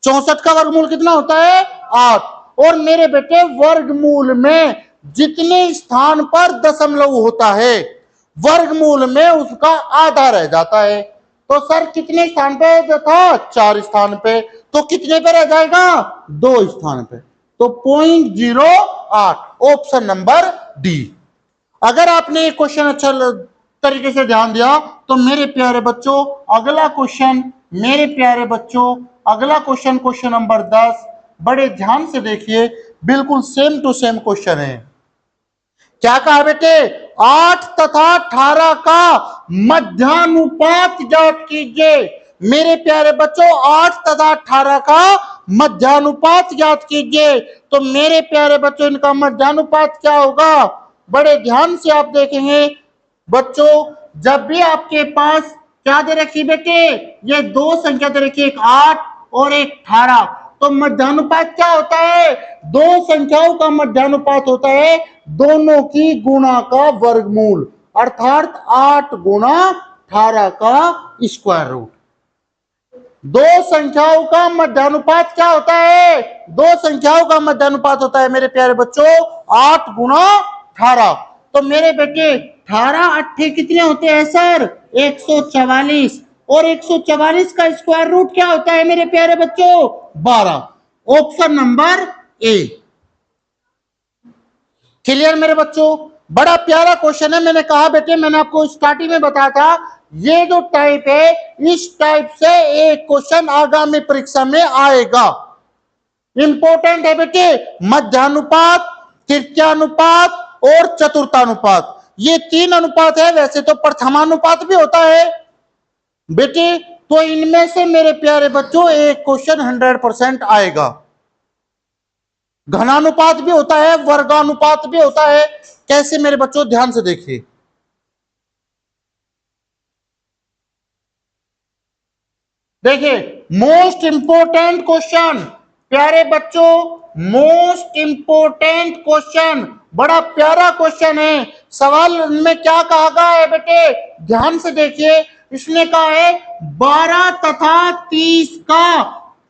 64 का वर्गमूल कितना होता है? 8। और मेरे बेटे वर्गमूल में जितने स्थान पर दशमलव होता है वर्गमूल में उसका आधा रह जाता है। तो सर कितने स्थान पे था? 4 स्थान पे। तो कितने पे रह जाएगा? 2 स्थान पे। तो 0.08 ऑप्शन नंबर डी। अगर आपने ये क्वेश्चन अच्छा तरीके से ध्यान दिया तो मेरे प्यारे बच्चों अगला क्वेश्चन, मेरे प्यारे बच्चों अगला क्वेश्चन, क्वेश्चन नंबर 10 बड़े ध्यान से देखिए, बिल्कुल सेम टू सेम क्वेश्चन है। क्या कहा बेटे? 8 तथा 18 का मध्यानुपात ज्ञात कीजिए। मेरे प्यारे बच्चों 8 तथा 18 का मध्यानुपात ज्ञात कीजिए। तो मेरे प्यारे बच्चों इनका मध्यानुपात क्या होगा? बड़े ध्यान से आप देखेंगे बच्चों, जब भी आपके पास क्या दे रखी बेटे? ये दो संख्या दे रखी, एक 8 और एक 18। तो मध्यानुपात क्या होता है? दो संख्याओं का मध्यानुपात होता है दोनों की गुणा का वर्गमूल, अर्थात 8 गुणा 18 का स्क्वायर रूट। दो संख्याओं का मध्यानुपात क्या होता है? दो संख्याओं का मध्यानुपात होता है मेरे प्यारे बच्चों 8 गुणा 18। तो मेरे बेटे 18 अट्ठे कितने होते हैं सर? 144। और 144 का स्क्वायर रूट क्या होता है मेरे प्यारे बच्चों? 12। ऑप्शन नंबर ए। क्लियर मेरे बच्चों? बड़ा प्यारा क्वेश्चन है। मैंने कहा बेटे, मैंने आपको स्टार्टिंग में बताया था, ये जो टाइप है, इस टाइप से एक क्वेश्चन आगामी परीक्षा में आएगा। इंपॉर्टेंट है बेटे। मध्यानुपात, तृतीयानुपात और चतुर्थानुपात, ये 3 अनुपात है। वैसे तो प्रथमानुपात भी होता है बेटे। तो इनमें से मेरे प्यारे बच्चों एक क्वेश्चन 100% आएगा। घनानुपात भी होता है, वर्गानुपात भी होता है। कैसे मेरे बच्चों? ध्यान से देखिए। देखिए, मोस्ट इंपोर्टेंट क्वेश्चन प्यारे बच्चों, मोस्ट इंपोर्टेंट क्वेश्चन, बड़ा प्यारा क्वेश्चन है। सवाल में क्या कहा गया है बेटे? ध्यान से देखिए। इसने कहा है 12 तथा 30 का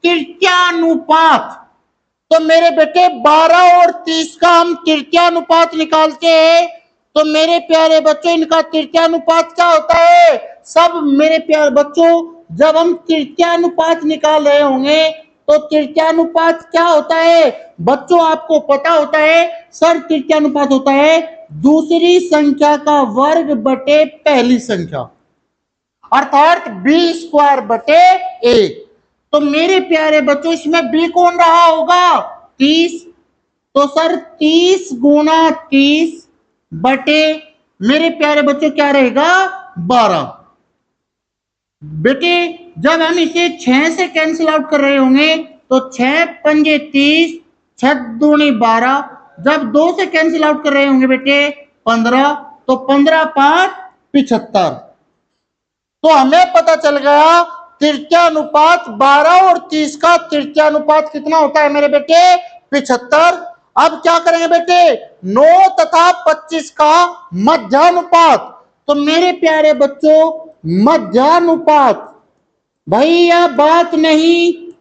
तृतीयानुपात। तो मेरे बेटे 12 और 30 का हम तृतीयानुपात निकालते हैं। तो मेरे प्यारे बच्चों, इनका तृतीयानुपात क्या होता है? सब मेरे प्यारे बच्चों, जब हम तृतीयानुपात निकाल रहे होंगे तो तृतीयानुपात क्या होता है बच्चों? आपको पता होता है सर, तृतीयानुपात होता है दूसरी संख्या का वर्ग बटे पहली संख्या, अर्थात बी स्क्वायर बटे ए। तो मेरे प्यारे बच्चों, इसमें बी कौन रहा होगा? 30। तो सर 30 गुना 30 बटे मेरे प्यारे बच्चों क्या रहेगा? 12। बेटे जब हम इसे 6 से कैंसिल आउट कर रहे होंगे तो 6 पंजे 30, 6 दूनी 12। जब 2 से कैंसिल आउट कर रहे होंगे बेटे 15, तो 15 5 75। तो हमें पता चल गया तृतीयानुपात 12 और 30 का तृतीयानुपात कितना होता है मेरे बेटे? 75। अब क्या करेंगे बेटे? 9 तथा 25 का मध्यानुपात। तो मेरे प्यारे बच्चों, मध्यानुपात, भैया बात नहीं,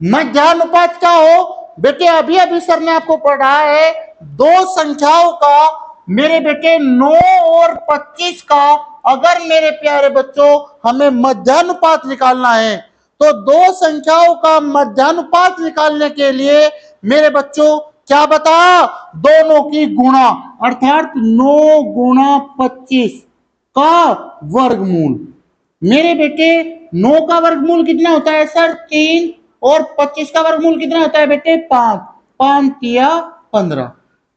मध्यानुपात क्या हो बेटे? अभी अभी सर ने आपको पढ़ा है, दो संख्याओं का मेरे बेटे 9 और 25 का अगर मेरे प्यारे बच्चों हमें मध्यानुपात निकालना है, तो दो संख्याओं का मध्यानुपात निकालने के लिए मेरे बच्चों क्या बता? दोनों की गुणा, अर्थात 9 गुणा 25 का वर्गमूल। मेरे बेटे 9 का वर्गमूल कितना होता है सर? 3। और 25 का वर्गमूल कितना होता है बेटे? 5। 5 तिया 15।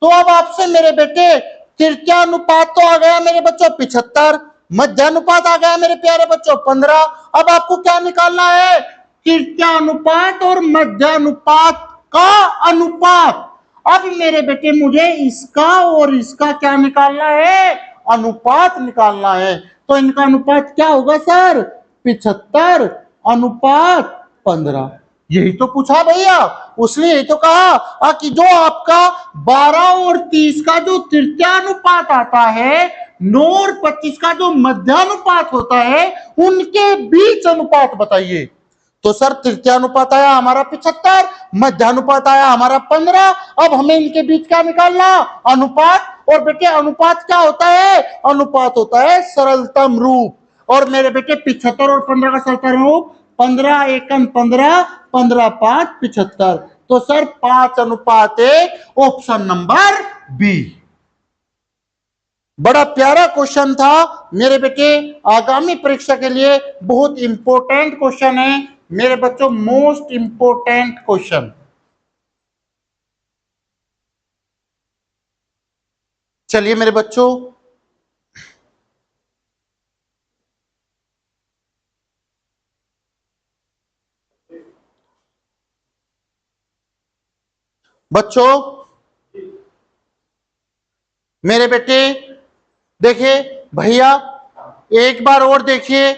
तो अब आपसे मेरे बेटे तृतीयानुपात तो आ गया मेरे बच्चों 75, मध्यानुपात आ गया मेरे प्यारे बच्चों 15। अब आपको क्या निकालना है? तृतीयानुपात और मध्यानुपात का अनुपात। अब मेरे बेटे मुझे इसका और इसका क्या निकालना है? अनुपात निकालना है। तो इनका अनुपात क्या होगा सर? 75 अनुपात 15। यही तो पूछा भैया, उसने यही तो कहा कि जो आपका 12 और 30 का जो तृतीयानुपात आता है, 9 और 25 का जो मध्यानुपात होता है, उनके बीच अनुपात बताइए। तो सर तृतीयानुपात आया हमारा 75, मध्यानुपात आया हमारा 15। अब हमें इनके बीच क्या निकालना? अनुपात। और बेटे अनुपात क्या होता है? अनुपात होता है सरलतम रूप। और मेरे बेटे 75 और 15 का सरलतम रूप 15 एकम 15, 15 5 75। तो सर 5 अनुपात 1, ऑप्शन नंबर बी। बड़ा प्यारा क्वेश्चन था मेरे बेटे, आगामी परीक्षा के लिए बहुत इंपॉर्टेंट क्वेश्चन है मेरे बच्चों, मोस्ट इंपॉर्टेंट क्वेश्चन। चलिए मेरे बच्चों, मेरे बेटे देखिए भैया, एक बार और देखिए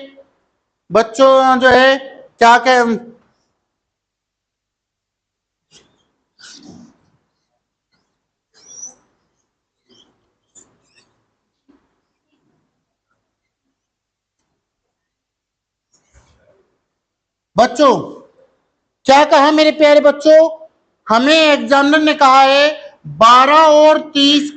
बच्चों जो है क्या कह बच्चों क्या कहा मेरे प्यारे बच्चों? हमें एग्जामिनर ने कहा है 12 और 30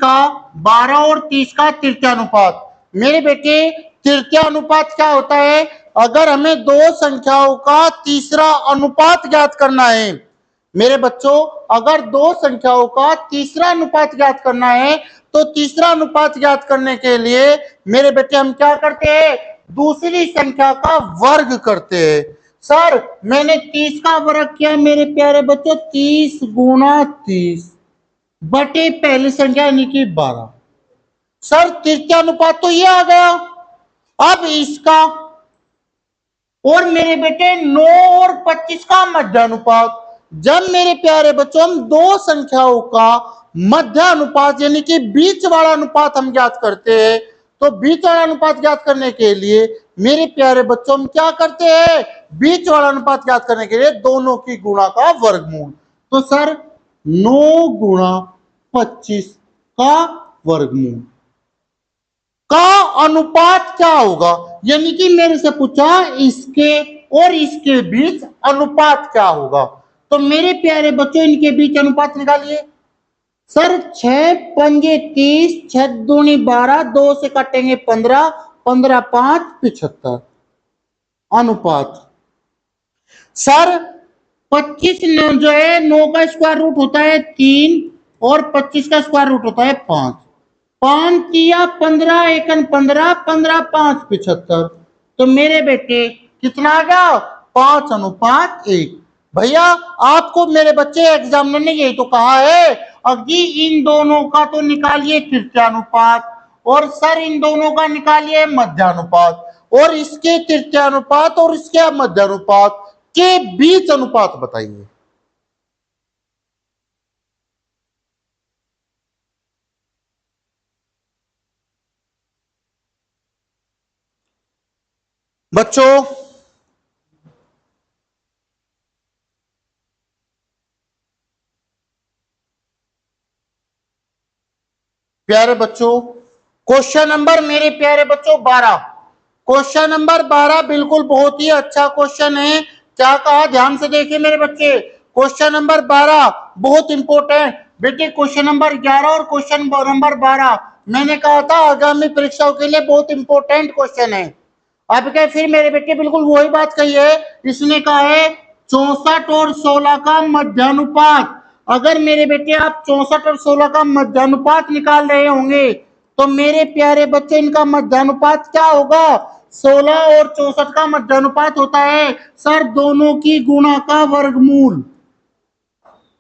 का तृतीयानुपात। मेरे बेटे तृतीयानुपात क्या होता है? अगर हमें दो संख्याओं का तीसरा अनुपात ज्ञात करना है, मेरे बच्चों अगर दो संख्याओं का तीसरा अनुपात ज्ञात करना है, तो तीसरा अनुपात ज्ञात करने के लिए मेरे बेटे हम क्या करते हैं? दूसरी संख्या का वर्ग करते हैं। सर मैंने 30 का वर्ग किया मेरे प्यारे बच्चों, 30 गुणा 30 बटे पहली संख्या यानी कि 12। सर तृतीय अनुपात तो ये आ गया। अब इसका और मेरे बेटे 9 और 25 का मध्यानुपात। जब मेरे प्यारे बच्चों हम दो संख्याओं का मध्यानुपात यानी कि बीच वाला अनुपात हम ज्ञात करते हैं, तो बीच वाला अनुपात ज्ञात करने के लिए मेरे प्यारे बच्चों हम क्या करते हैं? बीच वाला अनुपात ज्ञात करने के लिए दोनों की गुणा का वर्गमूल। तो सर 9 गुणा 25 का वर्गमूल का अनुपात क्या होगा? यानी कि मेरे से पूछा इसके और इसके बीच अनुपात क्या होगा। तो मेरे प्यारे बच्चों इनके बीच अनुपात निकालिए। सर 6 पंजे 30, 6 दूनी 12, 2 से काटेंगे 15, 15 5 75 अनुपात। सर 25 जो है 9 का स्क्वायर रूट होता है 3 और 25 का स्क्वायर रूट होता है 5। 5 किया 15 एकन 15, 15 5 75। तो मेरे बेटे कितना आ गया? 5 अनुपात 1। भैया आपको मेरे बच्चे एग्जामिनर ने यही तो कहा है अभी इन दोनों का तो निकालिए तृतीयानुपात, और सर इन दोनों का निकालिए मध्यानुपात, और इसके तृतीयानुपात और इसके मध्यानुपात के बीच अनुपात बताइए। बच्चों प्यारे बच्चों क्वेश्चन नंबर मेरे प्यारे बच्चों 12, क्वेश्चन नंबर 12 बिल्कुल बहुत ही अच्छा क्वेश्चन है। क्या कहा? ध्यान से देखिए मेरे बच्चे, क्वेश्चन नंबर 12 बहुत इंपॉर्टेंट। बेटे क्वेश्चन नंबर 11 और क्वेश्चन नंबर 12 मैंने कहा था आगामी परीक्षाओं के लिए बहुत इंपॉर्टेंट क्वेश्चन है। अब क्या फिर मेरे बेटे बिल्कुल वही बात कही है। इसने कहा है 64 और 16 का मध्यानुपात। अगर मेरे बेटे आप 64 और 16 का मध्यानुपात निकाल रहे होंगे, तो मेरे प्यारे बच्चे इनका मध्यानुपात क्या होगा? 16 और 64 का मध्यानुपात होता है सर दोनों की गुणा का वर्गमूल।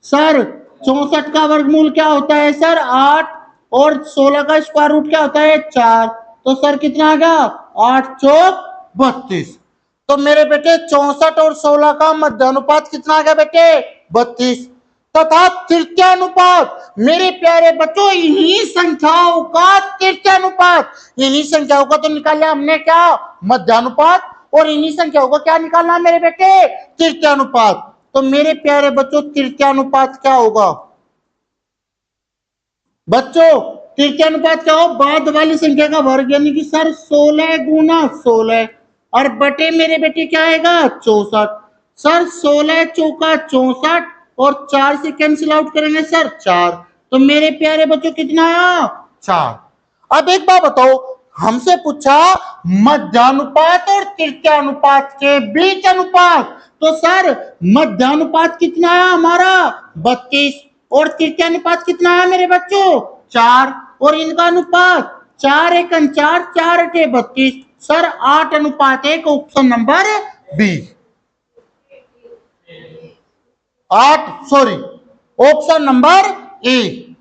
सर 64 का वर्गमूल क्या होता है सर? 8, और 16 का स्क्वायर रूट क्या होता है? 4। तो सर कितना आ गया? 8 चौक 32। तो मेरे बेटे 64 और 16 का मध्यानुपात कितना आ गया बेटे? 32 तथा तृतीयानुपात। मेरे प्यारे बच्चों इन्हीं संख्याओं का तृतीयानुपात, इन्हीं संख्याओं का तो निकाला हमने क्या? मध्यानुपात। और इन्हीं संख्याओं का क्या निकालना मेरे बेटे? तृतीयानुपात। तो मेरे प्यारे बच्चों तृतीयानुपात क्या होगा? बच्चों तृतीयानुपात क्या हो? बाद वाली संख्या का वर्ग यानी कि सर 16 गुना 16 और बटे मेरे बेटे क्या आएगा? 64। सर 16 चौका 64 और 4 से कैंसिल आउट करेंगे सर 4। तो मेरे प्यारे बच्चों कितना आया? 4। अब एक बात बताओ, हमसे पूछा मध्यानुपात और तृतीयानुपात के बीच अनुपात। तो सर मध्यानुपात कितना है हमारा? 32। और तृतीयानुपात कितना है मेरे बच्चों? 4। और इनका अनुपात 4 एकन 4, 4 अठे 32। सर 8 अनुपात 1 option number B. 8 sorry option number A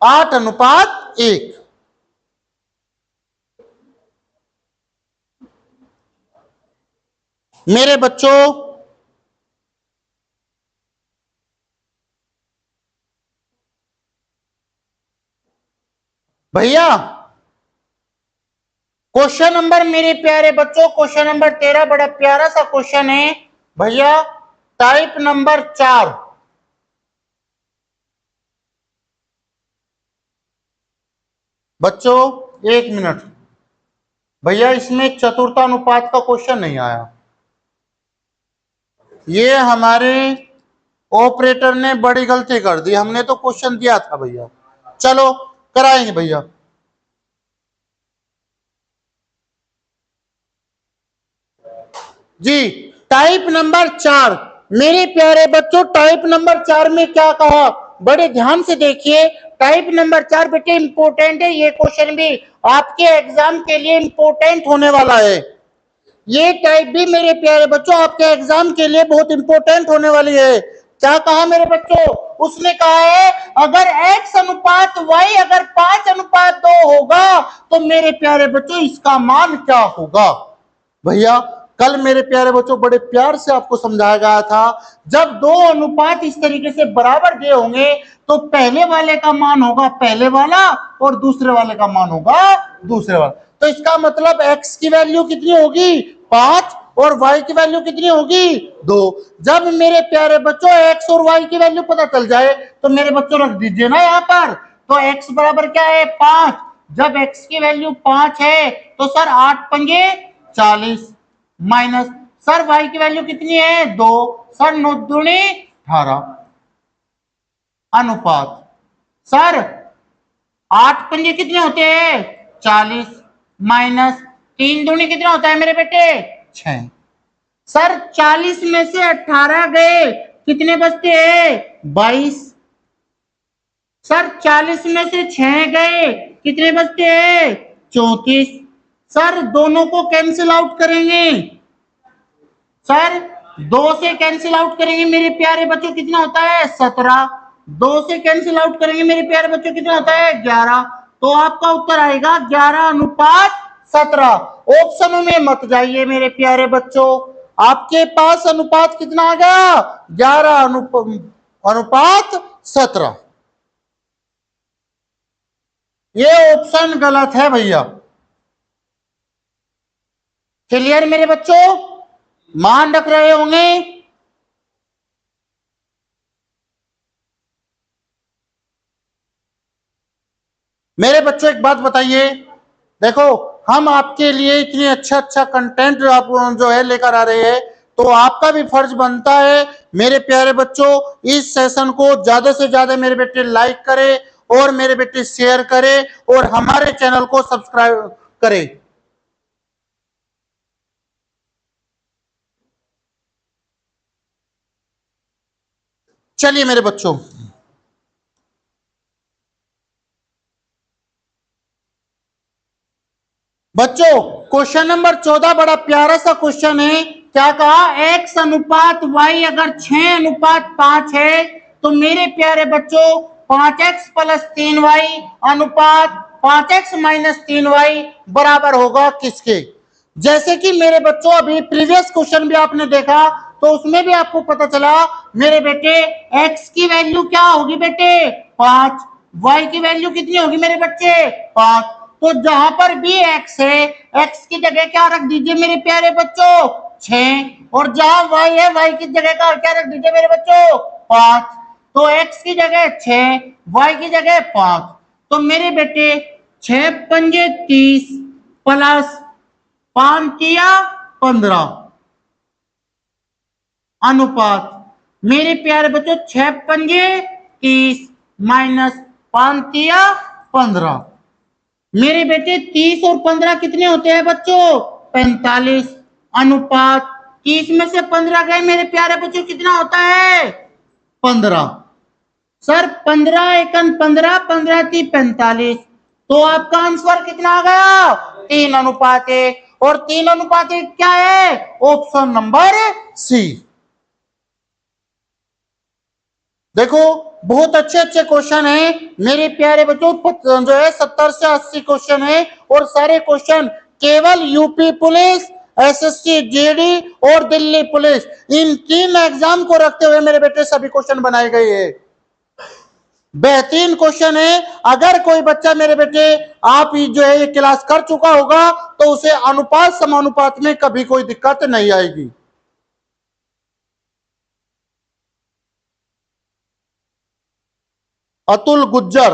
8 अनुपात 1। मेरे बच्चों भैया क्वेश्चन नंबर मेरे प्यारे बच्चों क्वेश्चन नंबर 13 बड़ा प्यारा सा क्वेश्चन है भैया, टाइप नंबर 4। बच्चों 1 मिनट भैया, इसमें चतुर्थानुपात का क्वेश्चन नहीं आया। ये हमारे ऑपरेटर ने बड़ी गलती कर दी, हमने तो क्वेश्चन दिया था भैया। चलो कराएंगे भैया। जी टाइप नंबर 4, मेरे प्यारे बच्चों टाइप नंबर 4 में क्या कहा, बड़े ध्यान से देखिए। टाइप नंबर 4 बेटे इंपॉर्टेंट है, ये क्वेश्चन भी आपके एग्जाम के लिए इंपॉर्टेंट होने वाला है। ये टाइप भी मेरे प्यारे बच्चों आपके एग्जाम के लिए बहुत इंपॉर्टेंट होने वाली है। क्या कहा मेरे बच्चों, उसने कहा है अगर x अनुपात y अगर 5:2 होगा तो मेरे प्यारे बच्चों इसका मान क्या होगा। भैया कल मेरे प्यारे बच्चों बड़े प्यार से आपको समझाया गया था, जब दो अनुपात इस तरीके से बराबर दिए होंगे तो पहले वाले का मान होगा पहले वाला और दूसरे वाले का मान होगा दूसरे वाला। तो इसका मतलब x की वैल्यू कितनी होगी 5 और y की वैल्यू कितनी होगी 2। जब मेरे प्यारे बच्चों x और y की वैल्यू पता चल जाए तो मेरे बच्चों रख दीजिए ना यहाँ पर, तो x बराबर क्या है 5। जब x की वैल्यू 5 है तो सर 8 पंजे 40 माइनस सर y की वैल्यू कितनी है 2, सर 9 दूनी 18 अनुपात सर 8 पंजे कितने होते हैं 40 माइनस 3 दूनी कितना होता है मेरे बेटे 6। सर 40 में से 18 गए कितने बचते हैं 22। सर 40 में से 6 गए कितने बचते हैं 34। सर दोनों को कैंसिल आउट करेंगे, सर 2 से कैंसिल आउट करेंगे मेरे प्यारे बच्चों कितना होता है 17। 2 से कैंसिल आउट करेंगे मेरे प्यारे बच्चों कितना होता है 11। तो आपका उत्तर आएगा 11:17। ऑप्शनों में मत जाइए मेरे प्यारे बच्चों, आपके पास अनुपात कितना आ गया 11:17। ये ऑप्शन गलत है भैया। क्लियर मेरे बच्चों, मान रख रहे होंगे। मेरे बच्चों एक बात बताइए, देखो हम आपके लिए इतनी अच्छा अच्छा कंटेंट आप जो है लेकर आ रहे हैं, तो आपका भी फर्ज बनता है मेरे प्यारे बच्चों इस सेशन को ज्यादा से ज्यादा मेरे बेटे लाइक करें और मेरे बेटे शेयर करें और हमारे चैनल को सब्सक्राइब करें। चलिए मेरे बच्चों, बच्चों क्वेश्चन नंबर 14 बड़ा प्यारा सा क्वेश्चन है। क्या कहा, x अनुपात y अगर 6:5 है तो मेरे प्यारे बच्चों 5x प्लस 3y अनुपात 5x माइनस 3y बराबर होगा किसके। जैसे कि मेरे बच्चों अभी प्रीवियस क्वेश्चन भी आपने देखा तो उसमें भी आपको पता चला मेरे बेटे x की वैल्यू क्या होगी बेटे 5, y की वैल्यू कितनी होगी मेरे बच्चे 5। तो जहां पर भी x है x की जगह क्या रख दीजिए मेरे प्यारे बच्चों 6 और जहां y है y की जगह का क्या रख दीजिए मेरे बच्चों 5। तो x की जगह 6 y की जगह 5। तो मेरे बेटे 6 पंजे 30 प्लस 5×15 अनुपात मेरे प्यारे बच्चों 6 पंजे 30 माइनस 5×15 मेरे बेटे 30 और 15 कितने होते हैं बच्चों 45 अनुपात 30 में से 15 गए मेरे प्यारे बच्चों कितना होता है 15। सर 15 एकन 15 15 3 45। तो आपका आंसर कितना आ गया 3:1 और 3:1 क्या है ऑप्शन नंबर सी। देखो बहुत अच्छे अच्छे क्वेश्चन है मेरे प्यारे बच्चों, जो है 70 से 80 क्वेश्चन है और सारे क्वेश्चन केवल यूपी पुलिस एसएससी जीडी और दिल्ली पुलिस इन 3 एग्जाम को रखते हुए मेरे बेटे सभी क्वेश्चन बनाए गए हैं। बेहतरीन क्वेश्चन है, अगर कोई बच्चा मेरे बेटे आप जो है ये क्लास कर चुका होगा तो उसे अनुपात समानुपात में कभी कोई दिक्कत नहीं आएगी। अतुल गुज्जर,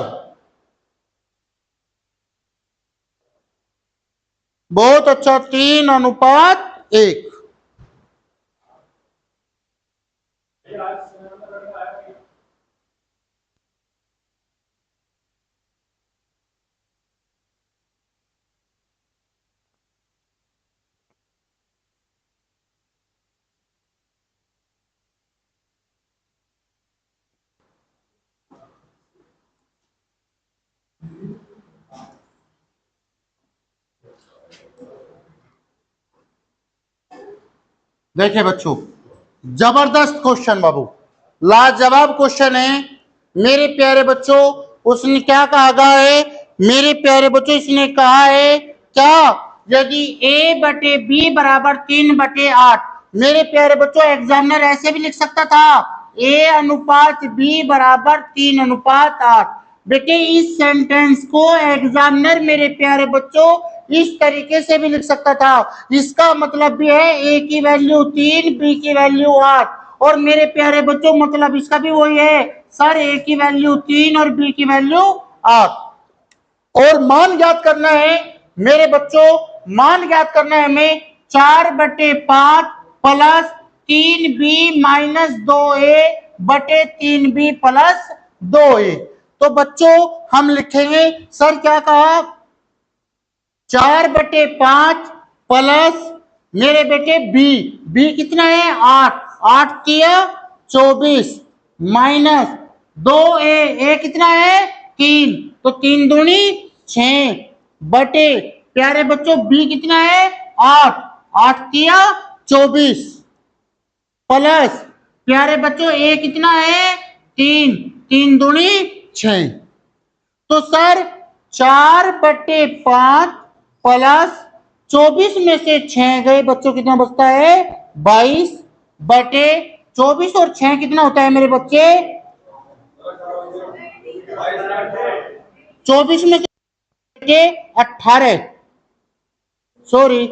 बहुत अच्छा 3:1। देखिए बच्चों, जबरदस्त क्वेश्चन बाबू, लाजवाब क्वेश्चन है मेरे प्यारे बच्चों। उसने क्या कहा है मेरे प्यारे बच्चों, इसने कहा है क्या, यदि a बटे बी बराबर 3/8। मेरे प्यारे बच्चों, एग्जामिनर ऐसे भी लिख सकता था a अनुपात b बराबर 3/8। बेटे इस सेंटेंस को एग्जामिनर मेरे प्यारे बच्चों इस तरीके से भी लिख सकता था। इसका मतलब भी है a की वैल्यू 3, b की वैल्यू 8। और मेरे प्यारे बच्चों मतलब इसका भी वही है सर, a की वैल्यू 3 और b की वैल्यू 8। और मान ज्ञात करना है मेरे बच्चों, मान ज्ञात करना है हमें 4/5 प्लस 3b माइनस 2a बटे 3b प्लस 2a। तो बच्चों हम लिखेंगे सर क्या कहा, 4/5 प्लस मेरे बेटे बी कितना है 8, 8 किया 24 माइनस 2a कितना है 3, तो 3 दूनी 6 बटे प्यारे बच्चों बी कितना है 8, 8 किया 24 प्लस प्यारे बच्चों a कितना है 3, 3 दूनी 6। तो सर 4/5 प्लस 24 में से 6 गए बच्चों, कितना बचता है 22 बटे 24 और 6 कितना होता है मेरे बच्चे 24 में से 18, सॉरी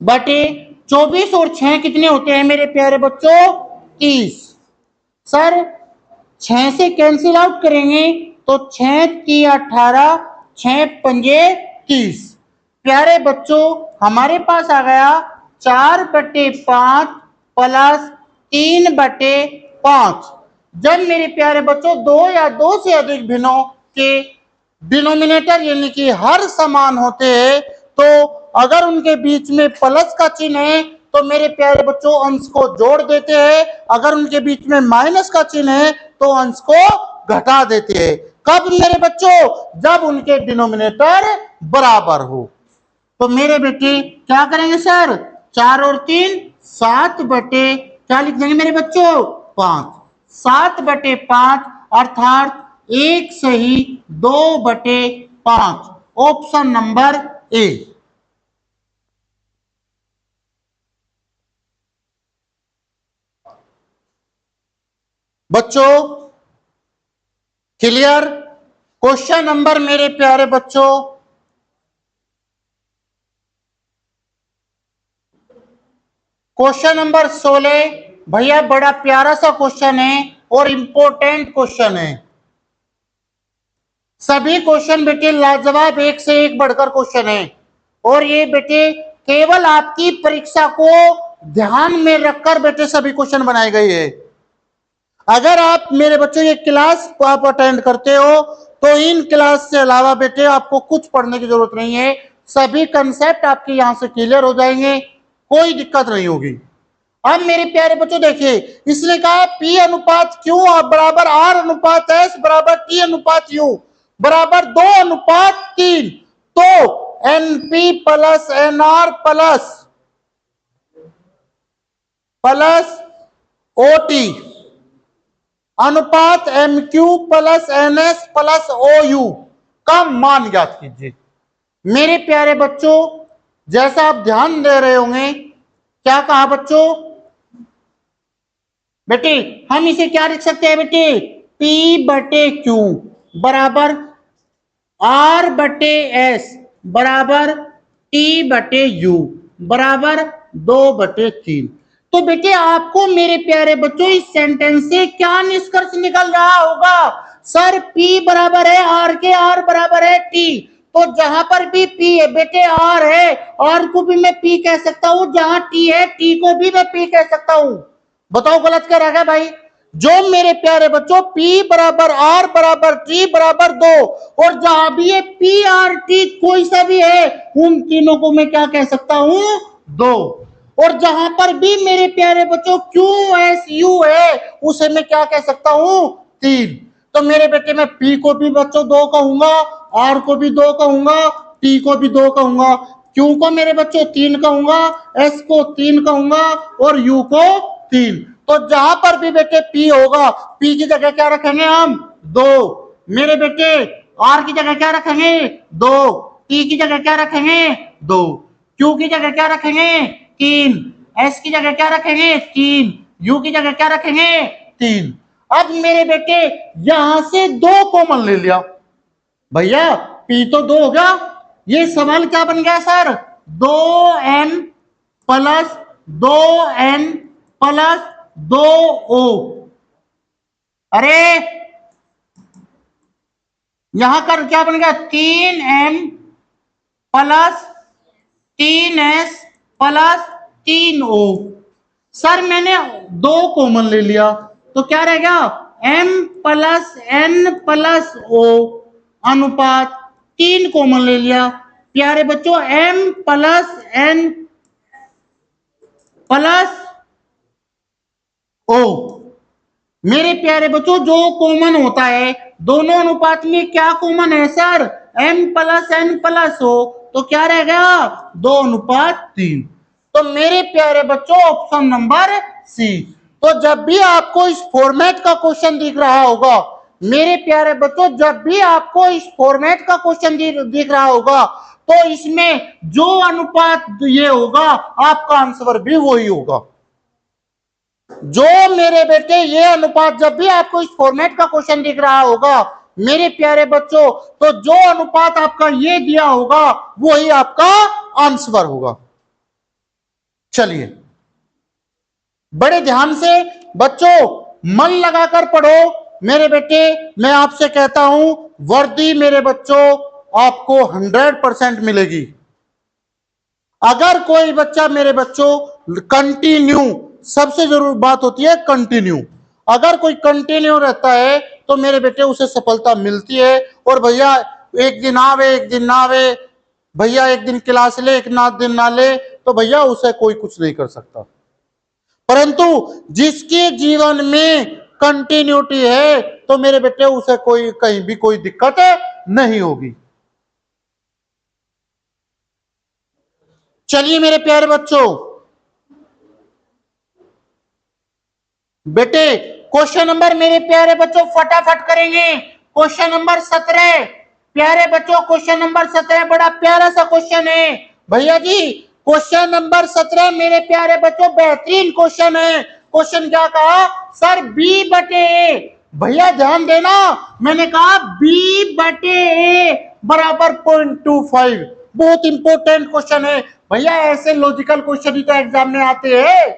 बटे 24 और 6 कितने होते हैं मेरे प्यारे बच्चों 30। सर 6 से कैंसिल आउट करेंगे तो 6 की 18, 6 पंजे 30। प्यारे बच्चों हमारे पास आ गया 4/5 प्लस 3/5। जब मेरे प्यारे बच्चों दो या दो से अधिक भिन्नों के डिनोमिनेटर यानी कि हर समान होते हैं, तो अगर उनके बीच में प्लस का चिन्ह है तो मेरे प्यारे बच्चों अंश को जोड़ देते हैं, अगर उनके बीच में माइनस का चिन्ह है तो अंश को घटा देते हैं। कब मेरे बच्चों, जब उनके डिनोमिनेटर बराबर हो। तो मेरे बेटे क्या करेंगे सर, 4 और 3 7 बटे क्या लिख देंगे मेरे बच्चों 5, 7/5 अर्थात 1 सही 2/5, ऑप्शन नंबर ए। बच्चों क्लियर। क्वेश्चन नंबर मेरे प्यारे बच्चों क्वेश्चन नंबर 16 भैया, बड़ा प्यारा सा क्वेश्चन है और इंपॉर्टेंट क्वेश्चन है। सभी क्वेश्चन बेटे लाजवाब, एक से एक बढ़कर क्वेश्चन है और ये बेटे केवल आपकी परीक्षा को ध्यान में रखकर बेटे सभी क्वेश्चन बनाए गए हैं। अगर आप मेरे बच्चों ये क्लास को आप अटेंड करते हो तो इन क्लास से अलावा बेटे आपको कुछ पढ़ने की जरूरत नहीं है, सभी कंसेप्ट आपके यहां से क्लियर हो जाएंगे, कोई दिक्कत नहीं होगी। अब मेरे प्यारे बच्चों देखिए, इसने कहा P अनुपात Q बराबर R अनुपात S बराबर T अनुपात U बराबर 2:3। तो NP plus NR plus OT अनुपात MQ plus NS plus OU का मान ज्ञात कीजिए। मेरे प्यारे बच्चों जैसा आप ध्यान दे रहे होंगे, क्या कहा बच्चों बेटे, हम इसे क्या लिख सकते हैं बेटे, P/Q बराबर R/S बराबर T/U बराबर 2/3। तो बेटे आपको मेरे प्यारे बच्चों इस सेंटेंस से क्या निष्कर्ष निकल रहा होगा, सर P बराबर है R के, R बराबर है T, तो जहां पर भी P है बेटे R है, R को भी मैं P कह सकता हूं, जहां T है T को भी मैं P कह सकता हूं। बताओ गलत क्या रहेगा भाई। जो मेरे प्यारे बच्चों P बराबर R बराबर T बराबर 2, और जहां भी ये P R T कोई सा भी है उन तीनों को मैं क्या कह सकता हूं 2, और जहां पर भी मेरे प्यारे बच्चों Q S U है उसे मैं क्या कह सकता हूं 3। तो मेरे बेटे मैं P को भी बच्चों 2 कहूंगा, R को भी 2 कहूंगा, T को भी 2 कहूंगा। क्यू को मेरे बच्चों 3 कहूंगा, एस को 3 कहूंगा और यू को 3। तो जहां पर भी बेटे पी होगा, पी की जगह क्या रखेंगे हम 2 मेरे बेटे, आर की जगह क्या रखेंगे 2, टी की जगह क्या रखेंगे 2, क्यू की जगह क्या रखेंगे 3, एस की जगह क्या रखेंगे 3, यू की जगह क्या रखेंगे 3। अब मेरे बेटे यहां से 2 कॉमन ले लिया भैया, पी तो 2 हो गया, ये सवाल क्या बन गया sir 2n plus 2n plus 2o। अरे यहां कर क्या बन गया 3n plus 3s plus 3o। Sir मैंने 2 कॉमन ले लिया तो क्या रह गया m plus n plus o अनुपात 3 कॉमन ले लिया। प्यारे बच्चों m plus n plus o, मेरे प्यारे बच्चों जो कॉमन होता है दोनों अनुपात में क्या कॉमन है sir m plus n plus o, तो क्या रह गया 2:3। तो मेरे प्यारे बच्चों ऑप्शन नंबर सी। तो जब भी आपको इस फॉर्मेट का क्वेश्चन दिख रहा होगा मेरे प्यारे बच्चों, जब भी आपको इस फॉर्मेट का क्वेश्चन दिख रहा होगा तो इसमें जो अनुपात ये होगा आपका आंसर भी वही होगा। जो मेरे बेटे ये अनुपात जब भी आपको इस फॉर्मेट का क्वेश्चन दिख रहा होगा मेरे प्यारे बच्चों, तो जो अनुपात आपका ये दिया होगा वही आपका आंसर होगा। चलिए बड़े ध्यान से बच्चों मन लगाकर पढ़ो मेरे बेटे। मैं आपसे कहता हूं वर्दी मेरे बच्चों आपको 100% मिलेगी। अगर कोई बच्चा मेरे बच्चों कंटिन्यू, सबसे जरूरी बात होती है कंटिन्यू, अगर कोई कंटिन्यू रहता है तो मेरे बेटे उसे सफलता मिलती है। और भैया एक दिन आवे एक दिन ना आवे, भैया एक दिन क्लास ले एक दिन ना ले, तो भैया उसे कोई कुछ नहीं कर सकता। परंतु जिसके जीवन में कंटिन्यूटी है तो मेरे बेटे उसे कोई कहीं भी कोई दिक्कत नहीं होगी। चलिए मेरे प्यारे बच्चों, बेटे क्वेश्चन नंबर मेरे प्यारे बच्चों फटाफट करेंगे। क्वेश्चन नंबर 17 प्यारे बच्चों, क्वेश्चन नंबर 17 बड़ा प्यारा सा क्वेश्चन है भैया जी। क्वेश्चन नंबर 17 मेरे प्यारे बच्चों बेहतरीन क्वेश्चन है। क्वेश्चन क्या कहा सर b बटे a, भैया ध्यान देना मैंने कहा b बटे a बराबर 0.25। बहुत इंपॉर्टेंट क्वेश्चन है भैया, ऐसे लॉजिकल क्वेश्चन ही तो एग्जाम में आते हैं,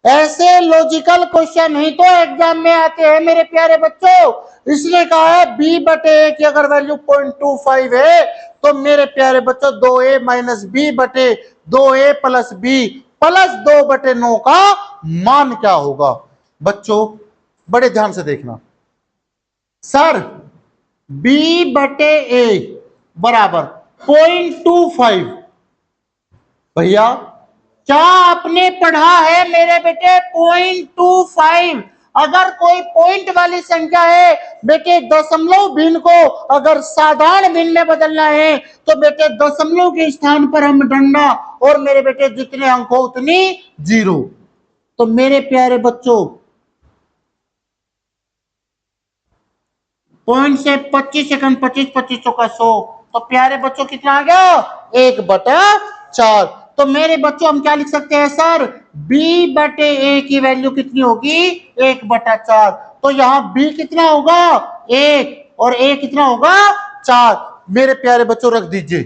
ऐसे लॉजिकल क्वेश्चन ही तो एग्जाम में आते हैं मेरे प्यारे बच्चों। इसलिए कहा है b बटे a की अगर वैल्यू 0.25 है तो मेरे प्यारे बच्चों 2a माइनस b बटे 2a प्लस b प्लस 2/9 का मान क्या होगा। बच्चों बड़े ध्यान से देखना, सर b बटे a बराबर 0.25, भैया क्या आपने पढ़ा है मेरे बेटे 0.25। अगर कोई पॉइंट वाली संख्या है बेटे दशमलव भिन्न को अगर साधारण भिन्न में बदलना है तो बेटे दशमलव के स्थान पर हम डंडा और मेरे बेटे जितने अंक हो उतनी 0। तो मेरे प्यारे बच्चों पॉइंट से 25 सेकंड 25 चौका 100, तो प्यारे बच्चों कितना आ गया 1/4। तो मेरे बच्चों हम क्या लिख सकते हैं सर b बटे a की वैल्यू कितनी होगी 1/4। तो यहां b कितना होगा 1 और a कितना होगा 4। मेरे प्यारे बच्चों रख दीजिए।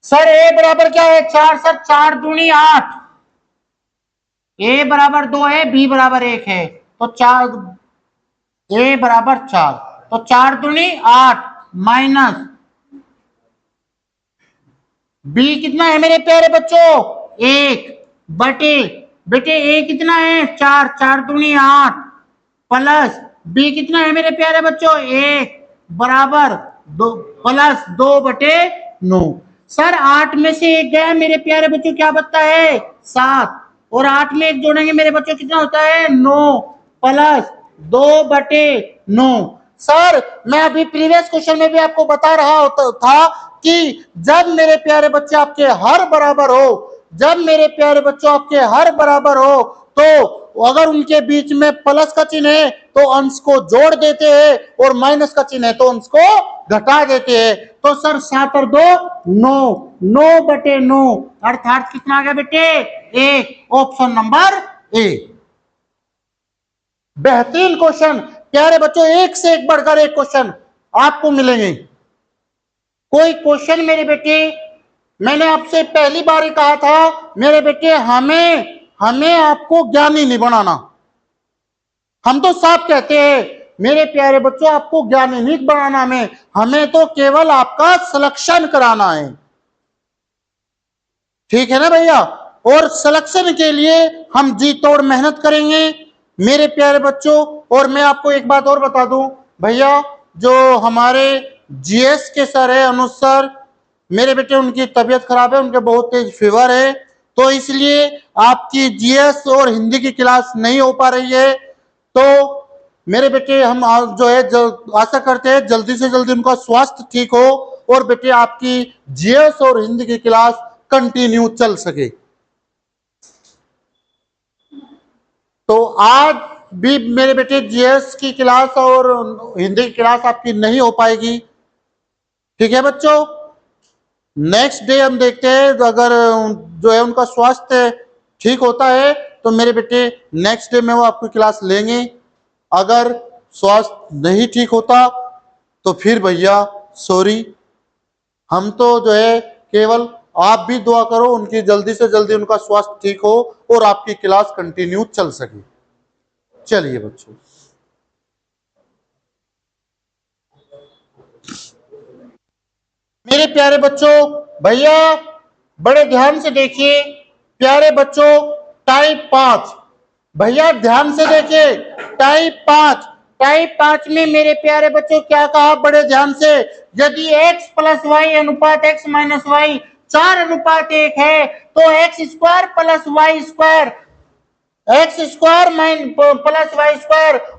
सर a बराबर क्या है 4, सर 4 दूनी 8, a बराबर 2 है b बराबर 1 है तो 4, a बराबर 4, तो 4 दूनी 8 माइनस b कितना है मेरे प्यारे बच्चों 1 बटे बेटे a कितना है 4, 4 दूनी 8 प्लस b कितना है मेरे प्यारे बच्चों 1 बराबर 2 प्लस 2/9। सर 8 में से 1 गया मेरे प्यारे बच्चों क्या बचता है 7, और 8 में 1 जोड़ेंगे मेरे बच्चों कितना होता है 9 प्लस 2/9। सर मैं अभी प्रीवियस क्वेश्चन में भी आपको बता रहा होता था कि जब मेरे प्यारे बच्चे आपके हर बराबर हो, जब मेरे प्यारे बच्चों आपके हर बराबर हो, तो अगर उनके बीच में प्लस का चिन्ह है तो अंश को जोड़ देते हैं, और माइनस का चिन्ह है तो अंश को घटा देते हैं। तो सर 7 और 2 9, 9/9 अर्थात कितना आ गया बेटे? 1। ऑप्शन नंबर ए। बेहतरीन क्वेश्चन प्यारे बच्चों, एक से एक बढ़कर एक क्वेश्चन आपको मिलेंगे। कोई क्वेश्चन मेरे बेटे, मैंने आपसे पहली बार ही कहा था मेरे बेटे, हमें आपको ज्ञानी नहीं बनाना। हम तो साफ कहते हैं मेरे प्यारे बच्चों, आपको ज्ञानी नहीं बनाना, हमें तो केवल आपका सिलेक्शन कराना है। ठीक है ना भैया? और सिलेक्शन के लिए हम जी तोड़ मेहनत करेंगे मेरे प्यारे बच्चों। और मैं आपको एक बात और बता दूं भैया, जो हमारे जीएस के सर है अनुज सर, मेरे बेटे उनकी तबीयत खराब है, उनके बहुत तेज फीवर है, तो इसलिए आपकी जीएस और हिंदी की क्लास नहीं हो पा रही है। तो मेरे बेटे हम जो है आशा करते हैं जल्दी से जल्दी उनका स्वास्थ्य ठीक हो और बेटे आपकी जीएस और हिंदी की क्लास कंटिन्यू चल सके। तो आज भी मेरे बेटे जीएस की क्लास और हिंदी की क्लास आपकी नहीं हो पाएगी। ठीक है बच्चों? नेक्स्ट डे हम देखते हैं, अगर जो है उनका स्वास्थ्य ठीक होता है तो मेरे बेटे नेक्स्ट डे में वो आपकी क्लास लेंगे। अगर स्वास्थ्य नहीं ठीक होता तो फिर भैया सॉरी, हम तो जो है केवल आप भी दुआ करो उनकी जल्दी से जल्दी उनका स्वास्थ्य ठीक हो और आपकी क्लास कंटिन्यू चल सके। चलिए बच्चों, मेरे प्यारे बच्चों, भैया बड़े ध्यान से देखिए प्यारे बच्चों, टाइप 5, भैया ध्यान से देखिए टाइप 5 में मेरे प्यारे बच्चों क्या कहा? बड़े ध्यान से, यदि x + y अनुपात x - y 4:1 है तो x² + y²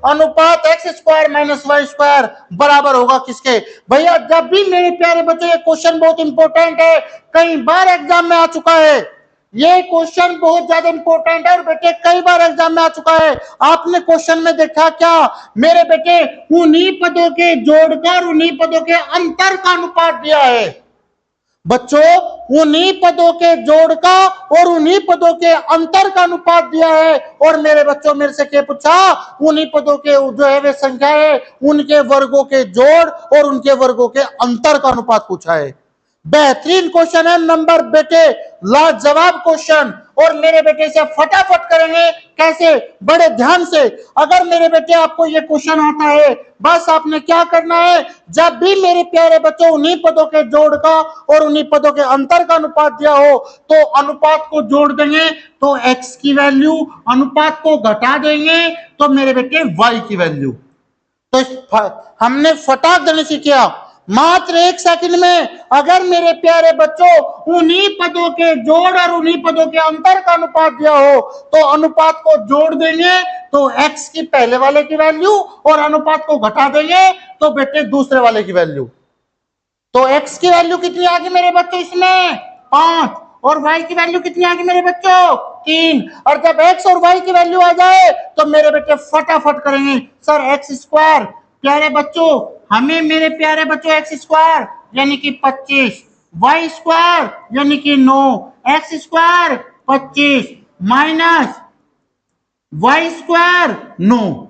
अनुपात x² - y² बराबर होगा किसके? भैया जब भी मेरे प्यारे बच्चों, ये क्वेश्चन बहुत इंपॉर्टेंट है, कई बार एग्जाम में आ चुका है, ये क्वेश्चन बहुत ज्यादा इंपॉर्टेंट है और बेटे कई बार एग्जाम में आ चुका है। आपने क्वेश्चन में देखा क्या मेरे बेटे? उन्हीं पदों के जोड़कर उन्हीं पदों के अंतर का अनुपात दिया है बच्चों, उन्हीं पदों के जोड़ का और उन्हीं पदों के अंतर का अनुपात दिया है। और मेरे बच्चों मेरे से क्या पूछा? उन्हीं पदों के जो है वे संख्या है, उनके वर्गों के जोड़ और उनके वर्गों के अंतर का अनुपात पूछा है। बेहतरीन क्वेश्चन है नंबर बेटे, लाजवाब क्वेश्चन। और मेरे बेटे से फटाफट करेंगे कैसे? बड़े ध्यान से। अगर मेरे बेटे आपको ये क्वेश्चन आता है, बस आपने क्या करना है, जब भी मेरे प्यारे बच्चों उन्हीं पदों के जोड़ का और उन्हीं पदों के अंतर का अनुपात दिया हो तो अनुपात को जोड़ देंगे तो x की वैल्यू, अनुपात को घटा देंगे तो मेरे बेटे y की वैल्यू। तो हमने फटाक देने से किया मात्र 1 सेकंड में। अगर मेरे प्यारे बच्चों उन्हीं पदों के जोड़ और उन्हीं पदों के अंतर का अनुपात दिया हो तो अनुपात को जोड़ देंगे तो x की पहले वाले की वैल्यू और अनुपात को घटा देंगे तो बेटे दूसरे वाले की वैल्यू। तो x की वैल्यू कितनी आ गई मेरे बच्चों? इसमें 5। और y की वैल्यू कितनी आ गई मेरे बच्चों? 3। और जब x और y की वैल्यू आ जाए तो मेरे बेटे फटाफट करेंगे सर x²। प्यारे बच्चों हमें मेरे प्यारे बच्चों x² यानी कि 25, y² यानी कि 9, x² 25 माइनस y² 9।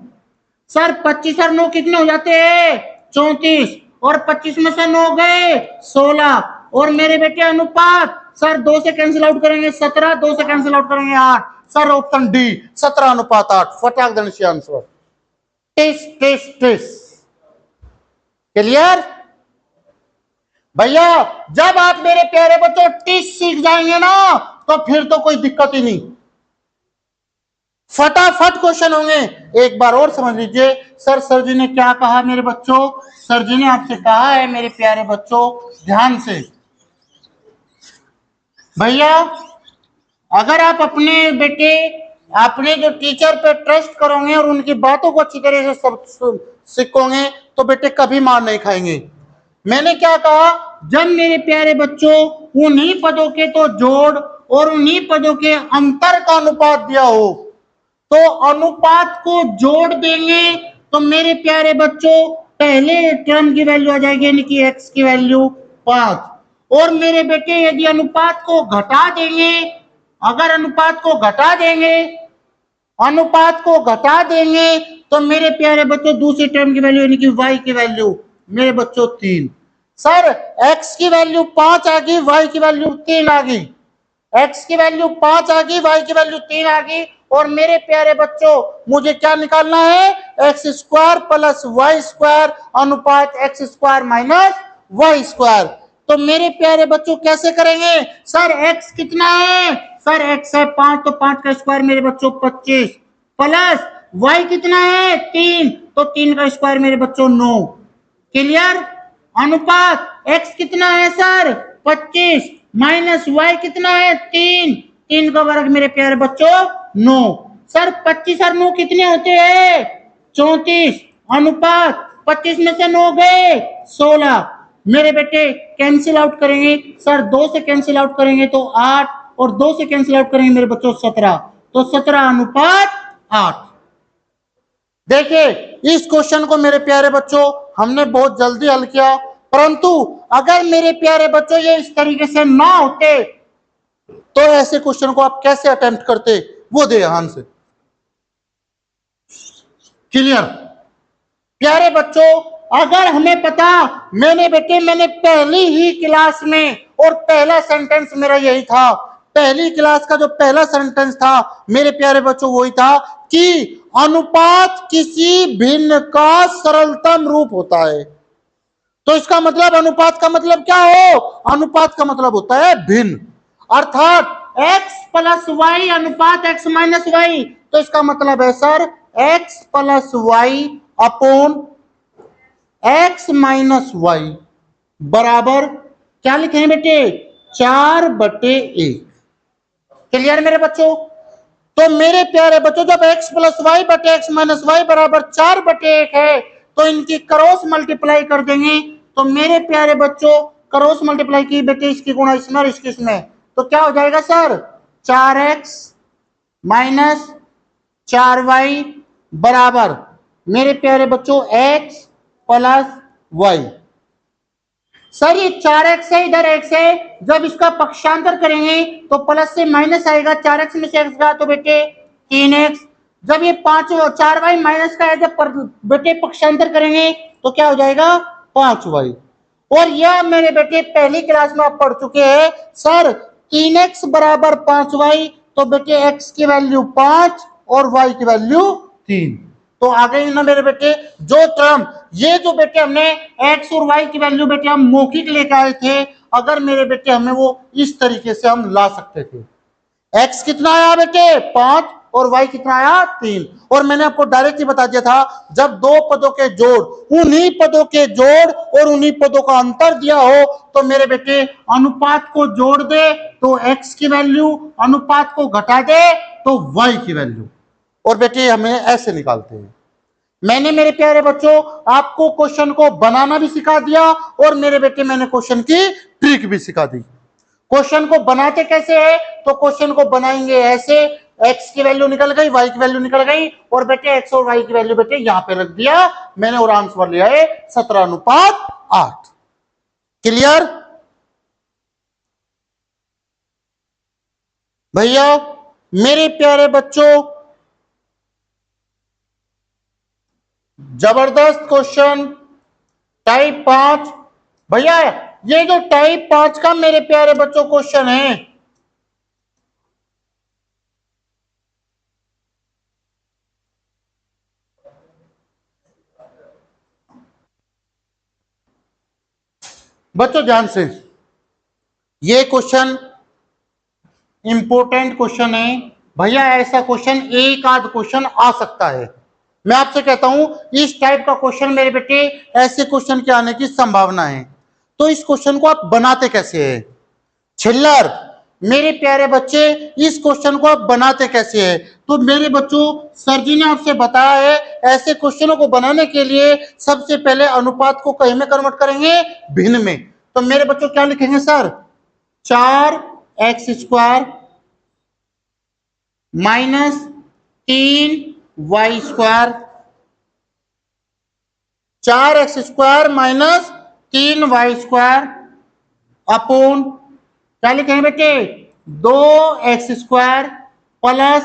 सर 25 और 9 कितने हो जाते हैं? 34। और 25 में से 9 गए 16। और मेरे बेटे अनुपात, सर 2 से कैंसिल आउट करेंगे 17, 2 से कैंसिल आउट करेंगे 8। सर ऑप्शन डी 17:8 फटाक देने से आंसर। टिस क्लियर भैया? जब आप मेरे प्यारे बच्चों टिस सीख जाएंगे ना तो फिर तो कोई दिक्कत ही नहीं, फटाफट क्वेश्चन होंगे। एक बार और समझ लीजिए सर जी ने क्या कहा मेरे बच्चों? सर जी ने आपसे कहा है मेरे प्यारे बच्चों ध्यान से, भैया अगर आप अपने बेटे अपने जो टीचर पे ट्रस्ट करोगे और उनकी बातों को अच्छी तरह से सब सीखोगे तो बेटे कभी मार नहीं खाएंगे। मैंने क्या कहा, जब मेरे प्यारे बच्चों उन्हीं पदों के तो जोड़ और उन्हीं पदों के अंतर का अनुपात दिया हो, तो अनुपात को जोड़ देंगे तो मेरे प्यारे बच्चों पहले टर्म की वैल्यू आ जाएगी, यानी कि x की वैल्यू 5। और मेरे बेटे यदि अनुपात को घटा देंगे, अगर अनुपात को घटा देंगे तो मेरे प्यारे बच्चों दूसरी टर्म की वैल्यू यानी कि y की वैल्यू मेरे बच्चों 3। सर x की वैल्यू 5 आ गई, y की वैल्यू 3 आ गई, x की वैल्यू 5 आ गई, y की वैल्यू 3 आ गई। और मेरे प्यारे बच्चों मुझे क्या निकालना है, x square plus y square अनुपात x square minus y square. तो मेरे प्यारे बच्चों कैसे करेंगे, सर x कितना है, सर x है 5, तो 5 का स्क्वायर मेरे बच्चों 25, प्लस y कितना है 3, तो 3 का स्क्वायर मेरे बच्चों 9। क्लियर। अनुपात x कितना है सर 25, माइनस y कितना है 3, 3 का वर्ग मेरे प्यारे बच्चों 9। सर 25 और 9 कितने होते हैं 34, अनुपात 25 में से 9 गए 16। मेरे बेटे कैंसिल आउट करेंगे, सर 2 से कैंसिल आउट करेंगे तो 8, और 2 से कैंसिल आउट करेंगे मेरे बच्चों 17, तो 17 अनुपात 8। देखिए इस क्वेश्चन को मेरे प्यारे बच्चों हमने बहुत जल्दी हल किया, परंतु अगर मेरे प्यारे बच्चों ये इस तरीके से ना होते तो ऐसे क्वेश्चन को आप कैसे अटेम्प्ट करते, वो दे ध्यान से। क्लियर। प्यारे बच्चों अगर हमें पता, मैंने पहली ही क्लास में, और पहला सेंटेंस मेरा यही था, पहली क्लास का जो पहला सेंटेंस था मेरे प्यारे बच्चों वही था कि अनुपात किसी भिन्न का सरलतम रूप होता है। तो इसका मतलब अनुपात का मतलब क्या हो, अनुपात का मतलब होता है भिन्न, अर्थात x प्लस वाई अनुपात x माइनस वाई। तो इसका मतलब है sir x plus y upon x minus y बराबर क्या लिखे बेटे 4/1। क्लियर मेरे बच्चों। तो मेरे प्यारे बच्चों जब x प्लस वाई बटे एक्स माइनस वाई बराबर 4/1 है तो इनकी क्रॉस मल्टीप्लाई कर देंगे, तो मेरे प्यारे बच्चों क्रॉस मल्टीप्लाई की बेटे इसकी गुणा इसमें और इसकी इसमें, तो क्या हो जाएगा सर 4x माइनस 4y बराबर मेरे प्यारे बच्चों x प्लस वाई। सर ये 4x है, इधर x है, जब इसका पक्षांतर करेंगे तो प्लस से माइनस आएगा, 4x में से x गया तो बेटे 3x। जब ये 4y माइनस का है, जब बेटे पक्षांतर करेंगे तो क्या हो जाएगा 5y। और यह मेरे बेटे पहली क्लास में आप पढ़ चुके हैं सर 3x बराबर 5y, तो बेटे x की वैल्यू 5 और y की वैल्यू 3। तो आ गई ना मेरे बेटे जो टर्म, ये जो बेटे हमने x और y की वैल्यू बेटे हम मौखिक लेकर आए थे, अगर मेरे बेटे हमें वो इस तरीके से हम ला सकते थे। x कितना आया बेटे 5 और y कितना आया 3। और मैंने आपको डायरेक्टली बता दिया था जब दो पदों के जोड़, उन्हीं पदों के जोड़ और उन्हीं पदों का अंतर दिया हो तो मेरे बेटे अनुपात को जोड़ दे तो x की वैल्यू, अनुपात को घटा दे तो y की वैल्यू, और बेटे हमें ऐसे निकालते हैं। मैंने मेरे प्यारे बच्चों आपको क्वेश्चन को बनाना भी सिखा दिया और मेरे बेटे मैंने क्वेश्चन की ट्रिक भी सिखा दी। क्वेश्चन को बनाते कैसे है, तो क्वेश्चन को बनाएंगे ऐसे, x की वैल्यू निकल गई, y की वैल्यू निकल गई, और बेटे x और y की वैल्यू बेटे यहां पे रख दिया मैंने, और आंसर लिया है 17/8। क्लियर भैया मेरे प्यारे बच्चों, जबरदस्त क्वेश्चन टाइप 5। भैया ये जो टाइप 5 का मेरे प्यारे बच्चों क्वेश्चन है, बच्चों ध्यान से, ये क्वेश्चन इंपॉर्टेंट क्वेश्चन है भैया। ऐसा क्वेश्चन एक आध क्वेश्चन आ सकता है, मैं आपसे कहता हूं इस टाइप का क्वेश्चन मेरे बेटे ऐसे क्वेश्चन के आने की संभावना है। तो इस क्वेश्चन को आप बनाते कैसे है, छिल्लर मेरे प्यारे बच्चे इस क्वेश्चन को आप बनाते कैसे हैं? तो मेरे बच्चों सर जी ने आपसे बताया है ऐसे क्वेश्चनों को बनाने के लिए सबसे पहले अनुपात को कहीं में कन्वर्ट करेंगे, भिन्न में। तो मेरे बच्चों क्या लिखेंगे sir? 4x² minus 3y², 4x² minus 3y² upon क्या लिखेंगे बेटे? 2x² प्लस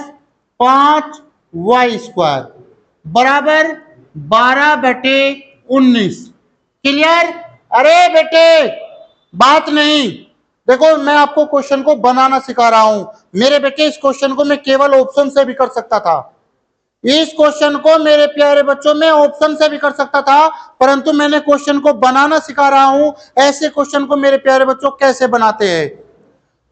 5y² बराबर 12/19। क्लियर? अरे बेटे बात नहीं, देखो मैं आपको क्वेश्चन को बनाना सिखा रहा हूं। मेरे बेटे इस क्वेश्चन को मैं केवल ऑप्शन से भी कर सकता था, इस क्वेश्चन को मेरे प्यारे बच्चों में ऑप्शन से भी कर सकता था, परंतु मैंने क्वेश्चन को बनाना सिखा रहा हूं। ऐसे क्वेश्चन को मेरे प्यारे बच्चों कैसे बनाते हैं?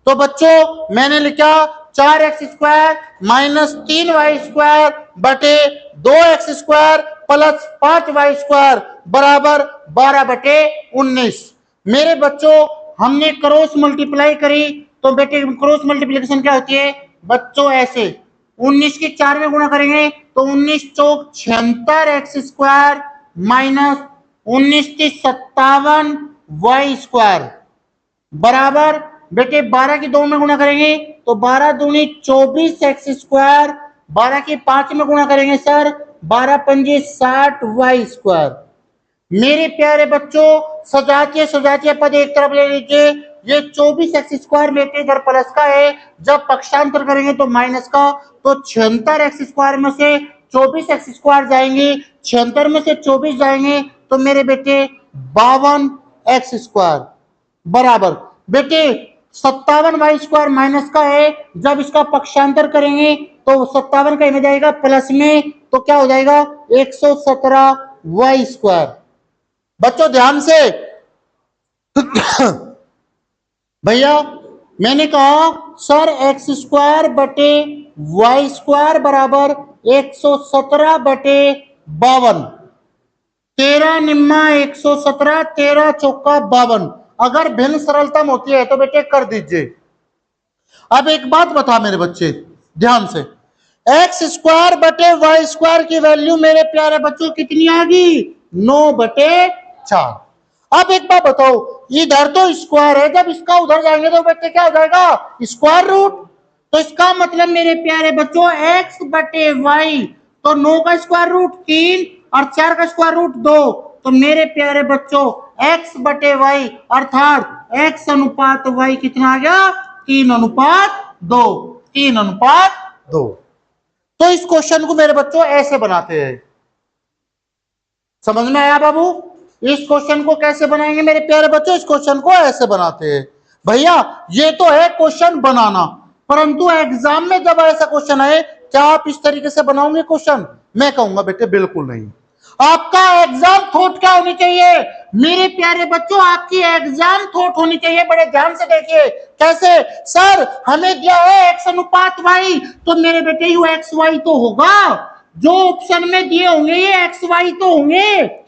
तो बच्चों मैंने लिखा 4x² माइनस 3y² बटे 2x² प्लस 5y² बराबर 12/19। मेरे बच्चों हमने क्रॉस मल्टीप्लाई करी, तो बेटे क्रॉस मल्टीप्लिकेशन क्या होती है बच्चों? ऐसे 19 की 4 में गुणा करेंगे तो 19 चौक 76x² माइनस 19 की 57y² बराबर बेटे 12 की 2 में गुणा करेंगे तो 12 दूनी 24x², 12 की 5 में गुणा करेंगे सर 12 पंजे 60y²। मेरे प्यारे बच्चों सजातीय पद एक तरफ ले लीजिए। ये 24x² बेटे इधर प्लस का है, जब पक्षांतर करेंगे तो माइनस का, तो 76x² में से 24x² जाएंगे, 76 में से 24 जाएंगे तो मेरे बेटे 52x² बराबर बेटे 57y² माइनस का है, जब इसका पक्षांतर करेंगे तो 57 का में जाएगा प्लस में, तो क्या हो जाएगा 117y²। बच्चों ध्यान से भैया मैंने कहा सर x² बटे y² बराबर 117/52, 13 निम्मा 117, 13 चौका 52। अगर भिन्न सरलतम होती है तो बेटे कर दीजिए। अब एक बात बता मेरे बच्चे ध्यान से, x² बटे y² की वैल्यू मेरे प्यारे बच्चों कितनी आ गई? 9/4। अब एक बात बताओ, इधर तो स्क्वायर है, जब इसका उधर जाएंगे तो बेटे क्या हो जाएगा? Square root. तो इसका मतलब मेरे प्यारे बच्चों x बटे y, तो 9 का स्क्वायर रूट 3 और 4 का स्क्वायर रूट 2, तो मेरे प्यारे बच्चों x बटे y अर्थात x अनुपात y कितना आ गया? 3:2, 3:2। तो इस क्वेश्चन को मेरे बच्चों ऐसे बनाते हैं। समझ में आया बाबू? इस क्वेश्चन को कैसे बनाएंगे मेरे प्यारे बच्चों? इस क्वेश्चन को ऐसे बनाते हैं। भैया ये तो है क्वेश्चन बनाना, परंतु एग्जाम में जब ऐसा क्वेश्चन आए क्या आप इस तरीके से बनाओगे क्वेश्चन? मैं कहूंगा बेटे बिल्कुल नहीं। आपका एग्जाम थॉट क्या होनी चाहिए मेरे प्यारे बच्चों? आपकी एग्जाम थॉट होनी चाहिए। बड़े ध्यान से देखिए कैसे। सर हमें दिया है x अनुपात y, तो मेरे बेटे यू एक्स वाई तो होगा, जो ऑप्शन में दिए होंगे ये एक्स वाई तो होंगे।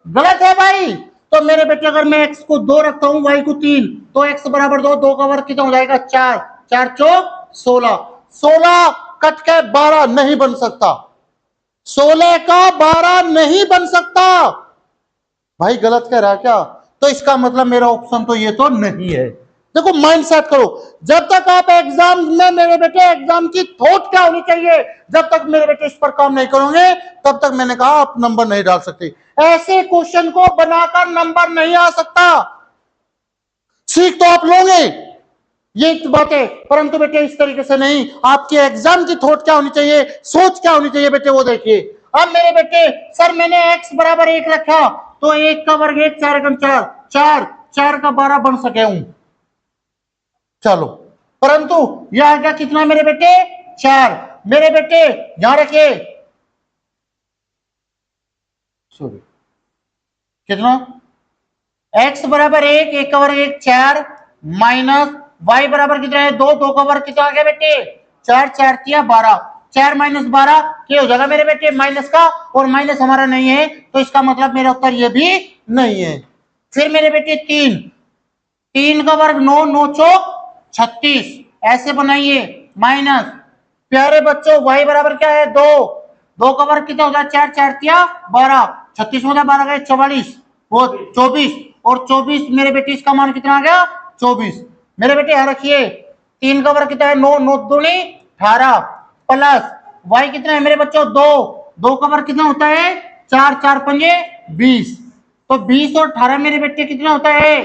गलत है भाई? तो मेरे बेटे अगर मैं x को 2 रखता हूं y को 3, तो x बराबर 2, 2 का वर्ग कितना हो जाएगा? 4, 4 चौक 16, 16 कट के 12 नहीं बन सकता, 16 का 12 नहीं बन सकता। भाई गलत कह रहा है क्या? तो इसका मतलब मेरा ऑप्शन तो ये तो नहीं है। देखो माइंड सेट करो, जब तक आप एग्जाम में मेरे बेटे एग्जाम की थॉट क्या होनी चाहिए, जब तक मेरे बेटे इस पर काम नहीं करोगे तब तक मैंने कहा आप नंबर नहीं डाल सकते। ऐसे क्वेश्चन को बनाकर नंबर नहीं आ सकता। सीख तो आप लोगे ये बात है, परंतु बेटे इस तरीके से नहीं। आपके एग्जाम की थॉट क्या होनी चाहिए, सोच क्या होनी चाहिए बेटे वो देखिए। अब मेरे बेटे सर मैंने x बराबर 1 रखा, तो 1 का वर्ग 1, 4 एकम 4, 4, 4 का 12 बन सके हूं, चलो। परंतु यह आ गया कितना मेरे बेटे? 4। मेरे बेटे यहां रखिए सॉरी कितना? x बराबर 1, 1 का वर्ग 1, 4 माइनस y बराबर कितना है? 2, 2 का वर्ग कितना आ गया बेटे? 4, 4 किया 12, 4 माइनस 12 क्या हो जाएगा मेरे बेटे? माइनस का, और माइनस हमारा नहीं है तो इसका मतलब मेरा उत्तर ये भी नहीं है। फिर मेरे बेटे 3, 3 का वर्ग 9, 9 चौक 36, ऐसे बनाइए माइनस। प्यारे बच्चों y बराबर क्या है 2, 2 का वर्ग कितना होता है 4, 4 तिया 12, 36 होता है 12 का 44, वो 24, और 24 मेरे बेटे इसका मान कितना आ गया 24। मेरे बेटे यहाँ रखिए 3 का वर्ग कितना है 9, 9 दूनी 18 प्लस y कितना है मेरे बच्चों 2, 2 का वर्ग कितना होता है 4, 4 पंजे 20, तो 20 और 18 मेरे बेटे कितना होता है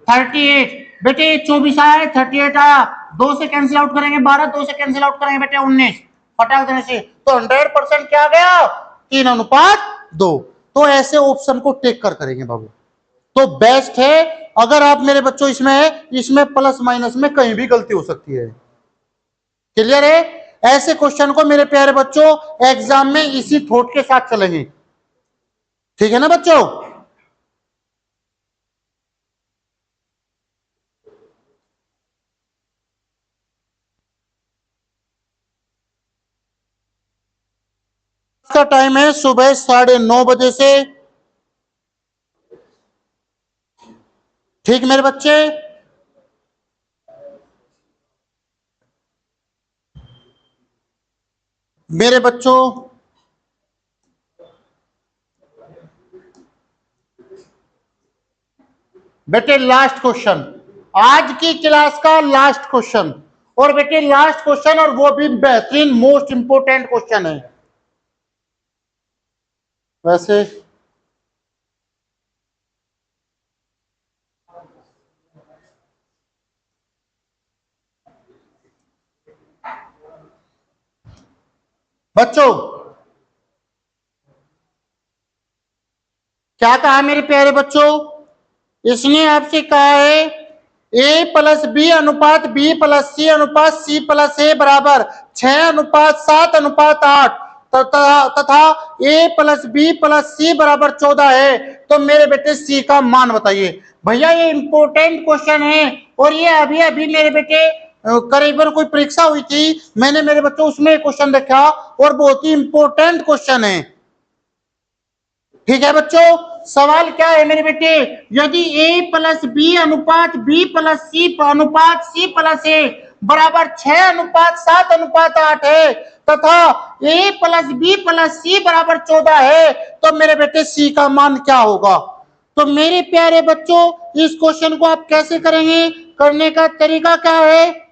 38। बेटे 24 आया है 38 आया, 2 से कैंसिल आउट करेंगे 12, 2 से कैंसिल आउट करेंगे बेटे 19, फटाक देने से तो 100% क्या गया 3:2। तो ऐसे ऑप्शन को टेक कर करेंगे बाबू, तो बेस्ट है। अगर आप मेरे बच्चों इसमें प्लस माइनस में कहीं भी गलती हो सकती है। क्लियर है? ऐसे क्वेश्चन को मेरे प्यारे बच्चों एग्जाम में इसी थॉट के साथ चलेंगे, ठीक है ना बच्चों। का टाइम है सुबह 9:30 बजे से, ठीक मेरे बच्चे। मेरे बच्चों बेटे लास्ट क्वेश्चन, आज की क्लास का लास्ट क्वेश्चन, और बेटे लास्ट क्वेश्चन और वो भी बेहतरीन मोस्ट इंपोर्टेंट क्वेश्चन है। वैसे बच्चों क्या कहा मेरे प्यारे बच्चों, इसने आपसे कहा है a प्लस बी अनुपात b प्लस सी अनुपात c प्लस a बराबर 6:7:8 तथा a प्लस बी प्लस सी बराबर 14 है, तो मेरे बेटे c का मान बताइए। भैया ये इंपॉर्टेंट क्वेश्चन है, और ये अभी अभी मेरे बेटे करीबन कोई परीक्षा हुई थी, मैंने मेरे बच्चों उसमें क्वेश्चन देखा और बहुत ही इंपॉर्टेंट क्वेश्चन है। ठीक है बच्चों, सवाल क्या है मेरे बेटे, यदि a प्लस बी अनुपात b प्लस सी अनुपात c प्लस a बराबर 6:7:8 है तथा a प्लस बी प्लस सी बराबर 14 है, तो मेरे बेटे c का मान क्या होगा। तो मेरे प्यारे बच्चों इस क्वेश्चन को आप कैसे करेंगे, करने का तरीका क्या है।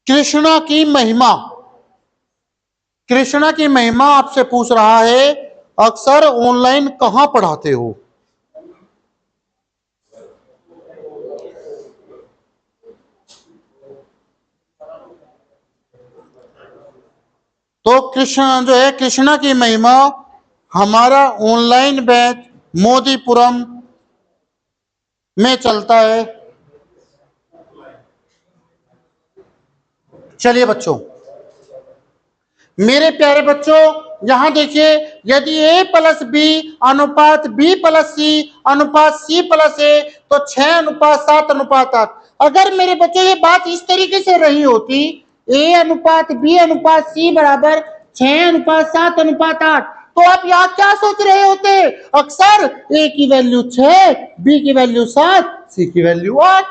कृष्णा की महिमा, कृष्णा की महिमा आपसे पूछ रहा है अक्सर ऑनलाइन कहां पढ़ाते हो। तो कृष्ण जो है कृष्णा की महिमा हमारा ऑनलाइन बैच मोदीपुरम में चलता है। चलिए बच्चों, मेरे प्यारे बच्चों यहां देखिए, यदि a प्लस बी अनुपात b प्लस सी अनुपात c प्लस a तो 6:7:8। अगर मेरे बच्चों ये बात इस तरीके से रही होती a अनुपात b अनुपात c बराबर 6:7:8, तो आप यहां क्या सोच रहे होते, अक्सर a की वैल्यू 6, b की वैल्यू 7, c की वैल्यू 8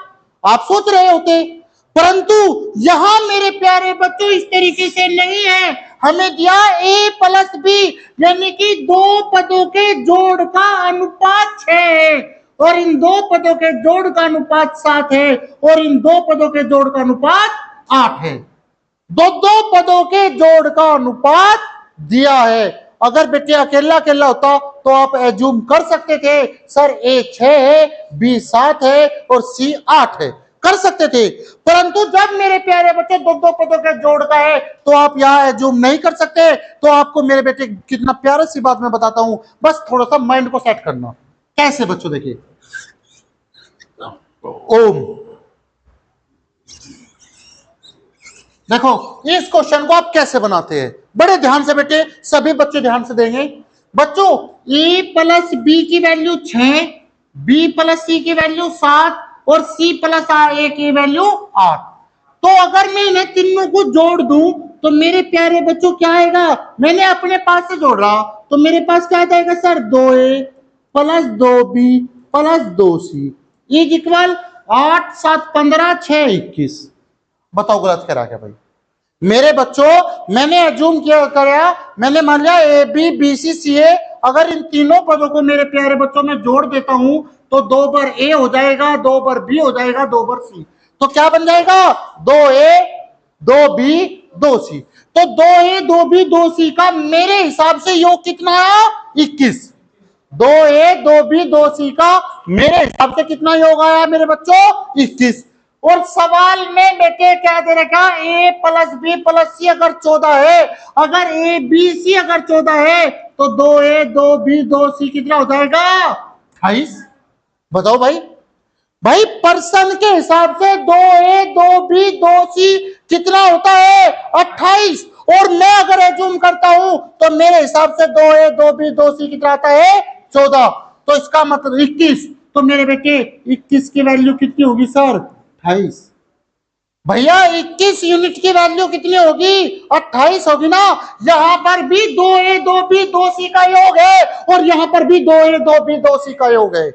आप सोच रहे होते। परंतु यहां मेरे प्यारे बच्चों इस तरीके से नहीं है, हमें दिया a प्लस बी यानी कि दो पदों के जोड़ का अनुपात 6 है, और इन दो पदों के जोड़ का अनुपात 7 है, और इन दो पदों के जोड़ का अनुपात 8 है। दो पदों के जोड़ का अनुपात दिया है। अगर बेटे अकेला अकेला होता तो आप एज्यूम कर सकते थे सर a 6 है, b 7 है और c 8 है, कर सकते थे। परंतु जब मेरे प्यारे बच्चे दो पदों के जोड़ का है तो आप यहां एज्यूम नहीं कर सकते। तो आपको मेरे बेटे कितना प्यारा सी बात मैं बताता हूं, बस थोड़ा सा माइंड को सेट करना। कैसे बच्चों, देखिए ओम, देखो इस क्वेश्चन को आप कैसे बनाते हैं, बड़े ध्यान से बेटे सभी बच्चे ध्यान से देंगे। बच्चों a प्लस बी की वैल्यू 6, b प्लस सी की वैल्यू 7 और c प्लस a की वैल्यू 8। तो अगर मैं इन्हें तीनों को जोड़ दूं तो मेरे प्यारे बच्चों क्या आएगा, मैंने अपने पास से जोड़ रहा तो मेरे पास क्या आ जाएगा sir, 2a plus 2b plus 2c is equal 8 7 15 6 21। बताओ गलत करा क्या भाई मेरे बच्चों, मैंने एज्यूम किया करा, मैंने मान लिया ए बी बी सी सी ए, अगर इन तीनों पदों को मेरे प्यारे बच्चों में जोड़ देता हूं तो 2 बार ए हो जाएगा, 2 बार बी हो जाएगा, 2 बार सी, तो क्या बन जाएगा 2a 2b 2c। तो 2a 2b 2c का मेरे हिसाब से योग कितना आया 21। 2a 2b 2c का मेरे हिसाब से कितना योग आया मेरे बच्चों 21। और सवाल में बेटे क्या दे रखा, a प्लस बी प्लस सी अगर 14 है, अगर ए बी सी अगर 14 है तो 2a 2b 2c कितना हो जाएगा 28। बताओ भाई, भाई पर्सन के हिसाब से 2a 2b 2c कितना होता है 28। और मैं अगर एज्यूम करता हूं तो मेरे हिसाब से 2a 2b 2c कितना आता है 14, तो इसका मतलब 21। तो मेरे बेटे 21 की वैल्यू कितनी होगी सर 28। भैया 21 यूनिट की वैल्यू कितनी होगी 28 होगी ना। यहां पर भी 2a 2b 2c का योग है और यहां पर भी 2a 2b 2c का योग है।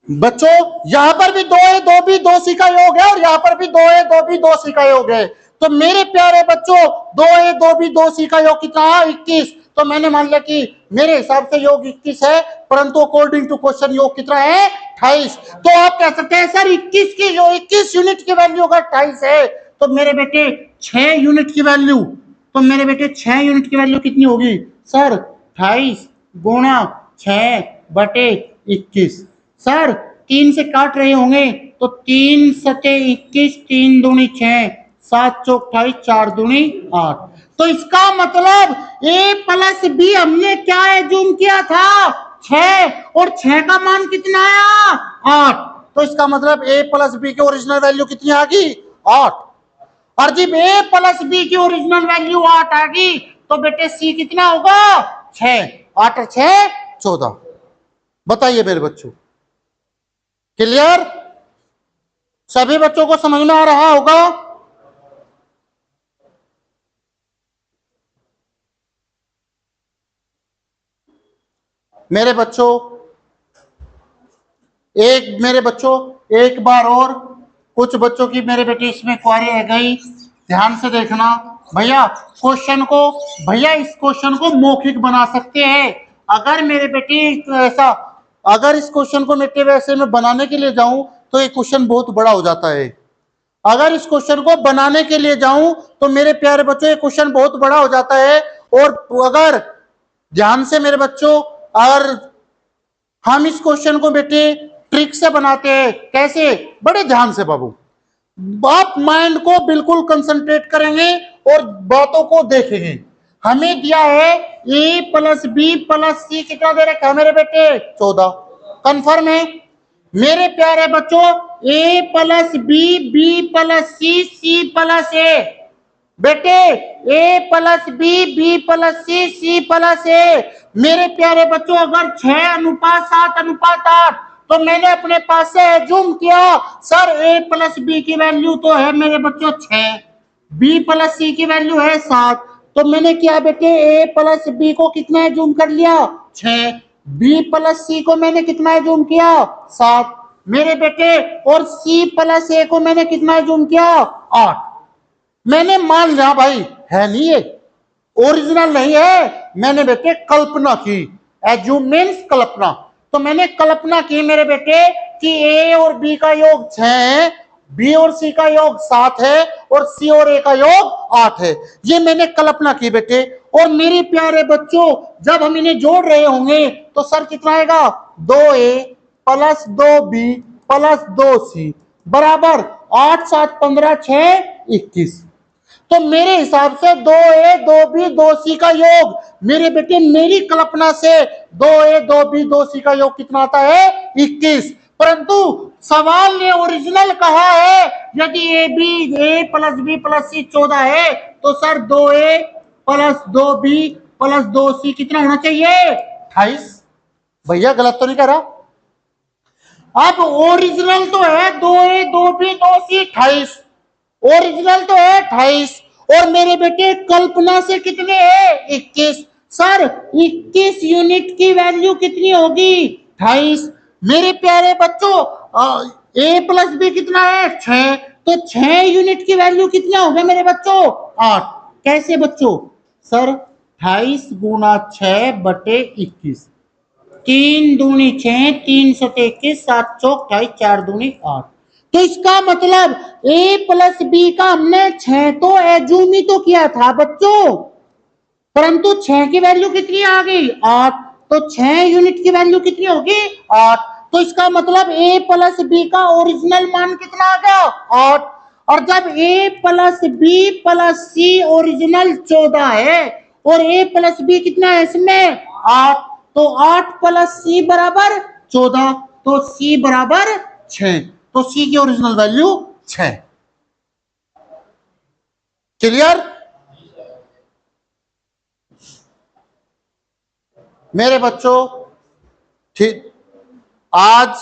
बच्चों यहां पर भी 2a 2b 2c का योग है और यहां पर भी 2a 2b 2c का योग है। तो मेरे प्यारे बच्चों 2a 2b 2c का योग कितना है 21। तो मैंने मान लिया कि मेरे हिसाब से योग 21 है, परंतु अकॉर्डिंग टू क्वेश्चन योग कितना है 28। तो आप कह सकते हैं सर 21 की जो 21 यूनिट की वैल्यू अगर 28 है तो मेरे बेटे 6 यूनिट की वैल्यू, तो मेरे बेटे 6 यूनिट की वैल्यू कितनी होगी सर 28 गुणा 6 बटे 21। सर 3 से काट रहे होंगे तो 3 सते 21 3 दूनी 6 7 चौक 28 4 दूनी 8। तो इसका मतलब a प्लस बी हमने क्या एज्यूम किया था 6 और 6 का मान कितना आया 8। तो इसका मतलब a प्लस बी की ओरिजिनल वैल्यू कितनी आ गई 8। और जब a प्लस बी की ओरिजिनल वैल्यू 8 आ गई तो बेटे c कितना होगा 6, 8 और 6 14। बताइए मेरे बच्चों, क्लियर, सभी बच्चों को समझ में आ रहा होगा। मेरे बच्चों एक बार और कुछ बच्चों की मेरे बेटे इसमें क्वेरी रह गई, ध्यान से देखना भैया भैया इस क्वेश्चन को मौखिक बना सकते हैं। अगर मेरे बेटे ऐसा, अगर इस क्वेश्चन को बेटे वैसे में बनाने के लिए जाऊं तो ये क्वेश्चन बहुत बड़ा हो जाता है। अगर इस क्वेश्चन को बनाने के लिए जाऊं तो मेरे प्यारे बच्चों ये क्वेश्चन बहुत बड़ा हो जाता है। और अगर ध्यान से मेरे बच्चों, अगर हम इस क्वेश्चन को बेटे ट्रिक से बनाते हैं, कैसे, बड़े ध्यान से बाबू, आप माइंड को बिल्कुल कंसंट्रेट करेंगे और बातों को देखेंगे। हमें दिया है a प्लस बी प्लस सी कितना दे रखा है मेरे बेटे 14, कंफर्म है मेरे प्यारे बच्चों। a plus B plus C plus A, बेटे a plus B plus C plus A. मेरे प्यारे बच्चों अगर 6:7:8 तो मैंने अपने पास से एज्यूम किया सर a प्लस बी की वैल्यू तो है मेरे बच्चों 6, b प्लस सी की वैल्यू है 7। तो मैंने किया बेटे a प्लस बी को कितना एज्यूम कर लिया 6, b प्लस सी को मैंने कितना एज्यूम किया 7 मेरे बेटे, और c प्लस ए को मैंने कितना एज्यूम किया 8। मैंने मान लिया भाई है नहीं ये ओरिजिनल नहीं है, मैंने बेटे कल्पना की, एज्यूम मीन्स कल्पना। तो मैंने कल्पना की मेरे बेटे कि ए और बी का योग 6 है, बी और सी का योग 7 है और सी और ए का योग 8 है। ये मैंने कल्पना की बेटे। और मेरे प्यारे बच्चों जब हम इन्हें जोड़ रहे होंगे तो सर कितना आएगा 2a plus 2b plus 2c बराबर 8 7 15 6 21। तो मेरे हिसाब से 2a 2b 2c का योग मेरे बेटे मेरी कल्पना से 2a 2b 2c का योग कितना आता है 21। परंतु सवाल ने ओरिजिनल कहा है यदि a प्लस बी प्लस सी 14 है तो sir 2a plus 2b plus 2c कितना होना चाहिए 28। भैया गलत तो नहीं कह रहा। अब ओरिजिनल तो है 2A 2B 2C 28, ओरिजिनल तो है 28 और मेरे बेटे कल्पना से कितने है 21। सर 21 यूनिट की वैल्यू कितनी होगी 28। मेरे प्यारे बच्चों A प्लस बी कितना है 6, तो 6 यूनिट की वैल्यू कितना हो गया मेरे बच्चों 8। कैसे बच्चों सर 28 गुना 6 बटे 21, 3 दूनी 6, 3 सते 21, 7 चौक 28, 4 दूनी 8। तो इसका मतलब A प्लस बी का हमने 6 तो एज्यूम ही तो किया था बच्चों, परंतु 6 की वैल्यू कितनी आ गई 8, तो 6 यूनिट की वैल्यू कितनी होगी 8। तो इसका मतलब A प्लस बी का ओरिजिनल मान कितना आ गया 8। और जब A plus B plus C original 14 है और A प्लस बी कितना है इसमें 8, तो 8 प्लस सी बराबर 14, तो C बराबर 6, तो C की ओरिजिनल वैल्यू 6। क्लियर मेरे बच्चों? ठीक, आज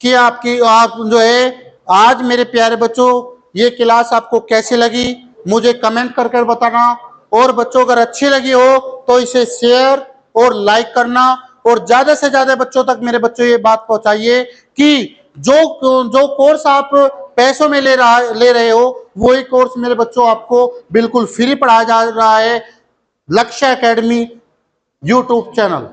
की आपकी आप जो है आज मेरे प्यारे बच्चों ये क्लास आपको कैसी लगी मुझे कमेंट कर कर बताना, और बच्चों अगर अच्छी लगी हो तो इसे शेयर और लाइक करना, और ज्यादा से ज्यादा बच्चों तक मेरे बच्चों ये बात पहुंचाइए कि जो जो कोर्स आप पैसों में ले रहे हो वही कोर्स मेरे बच्चों आपको बिल्कुल फ्री पढ़ाया जा रहा है लक्ष्य एकेडमी यूट्यूब चैनल।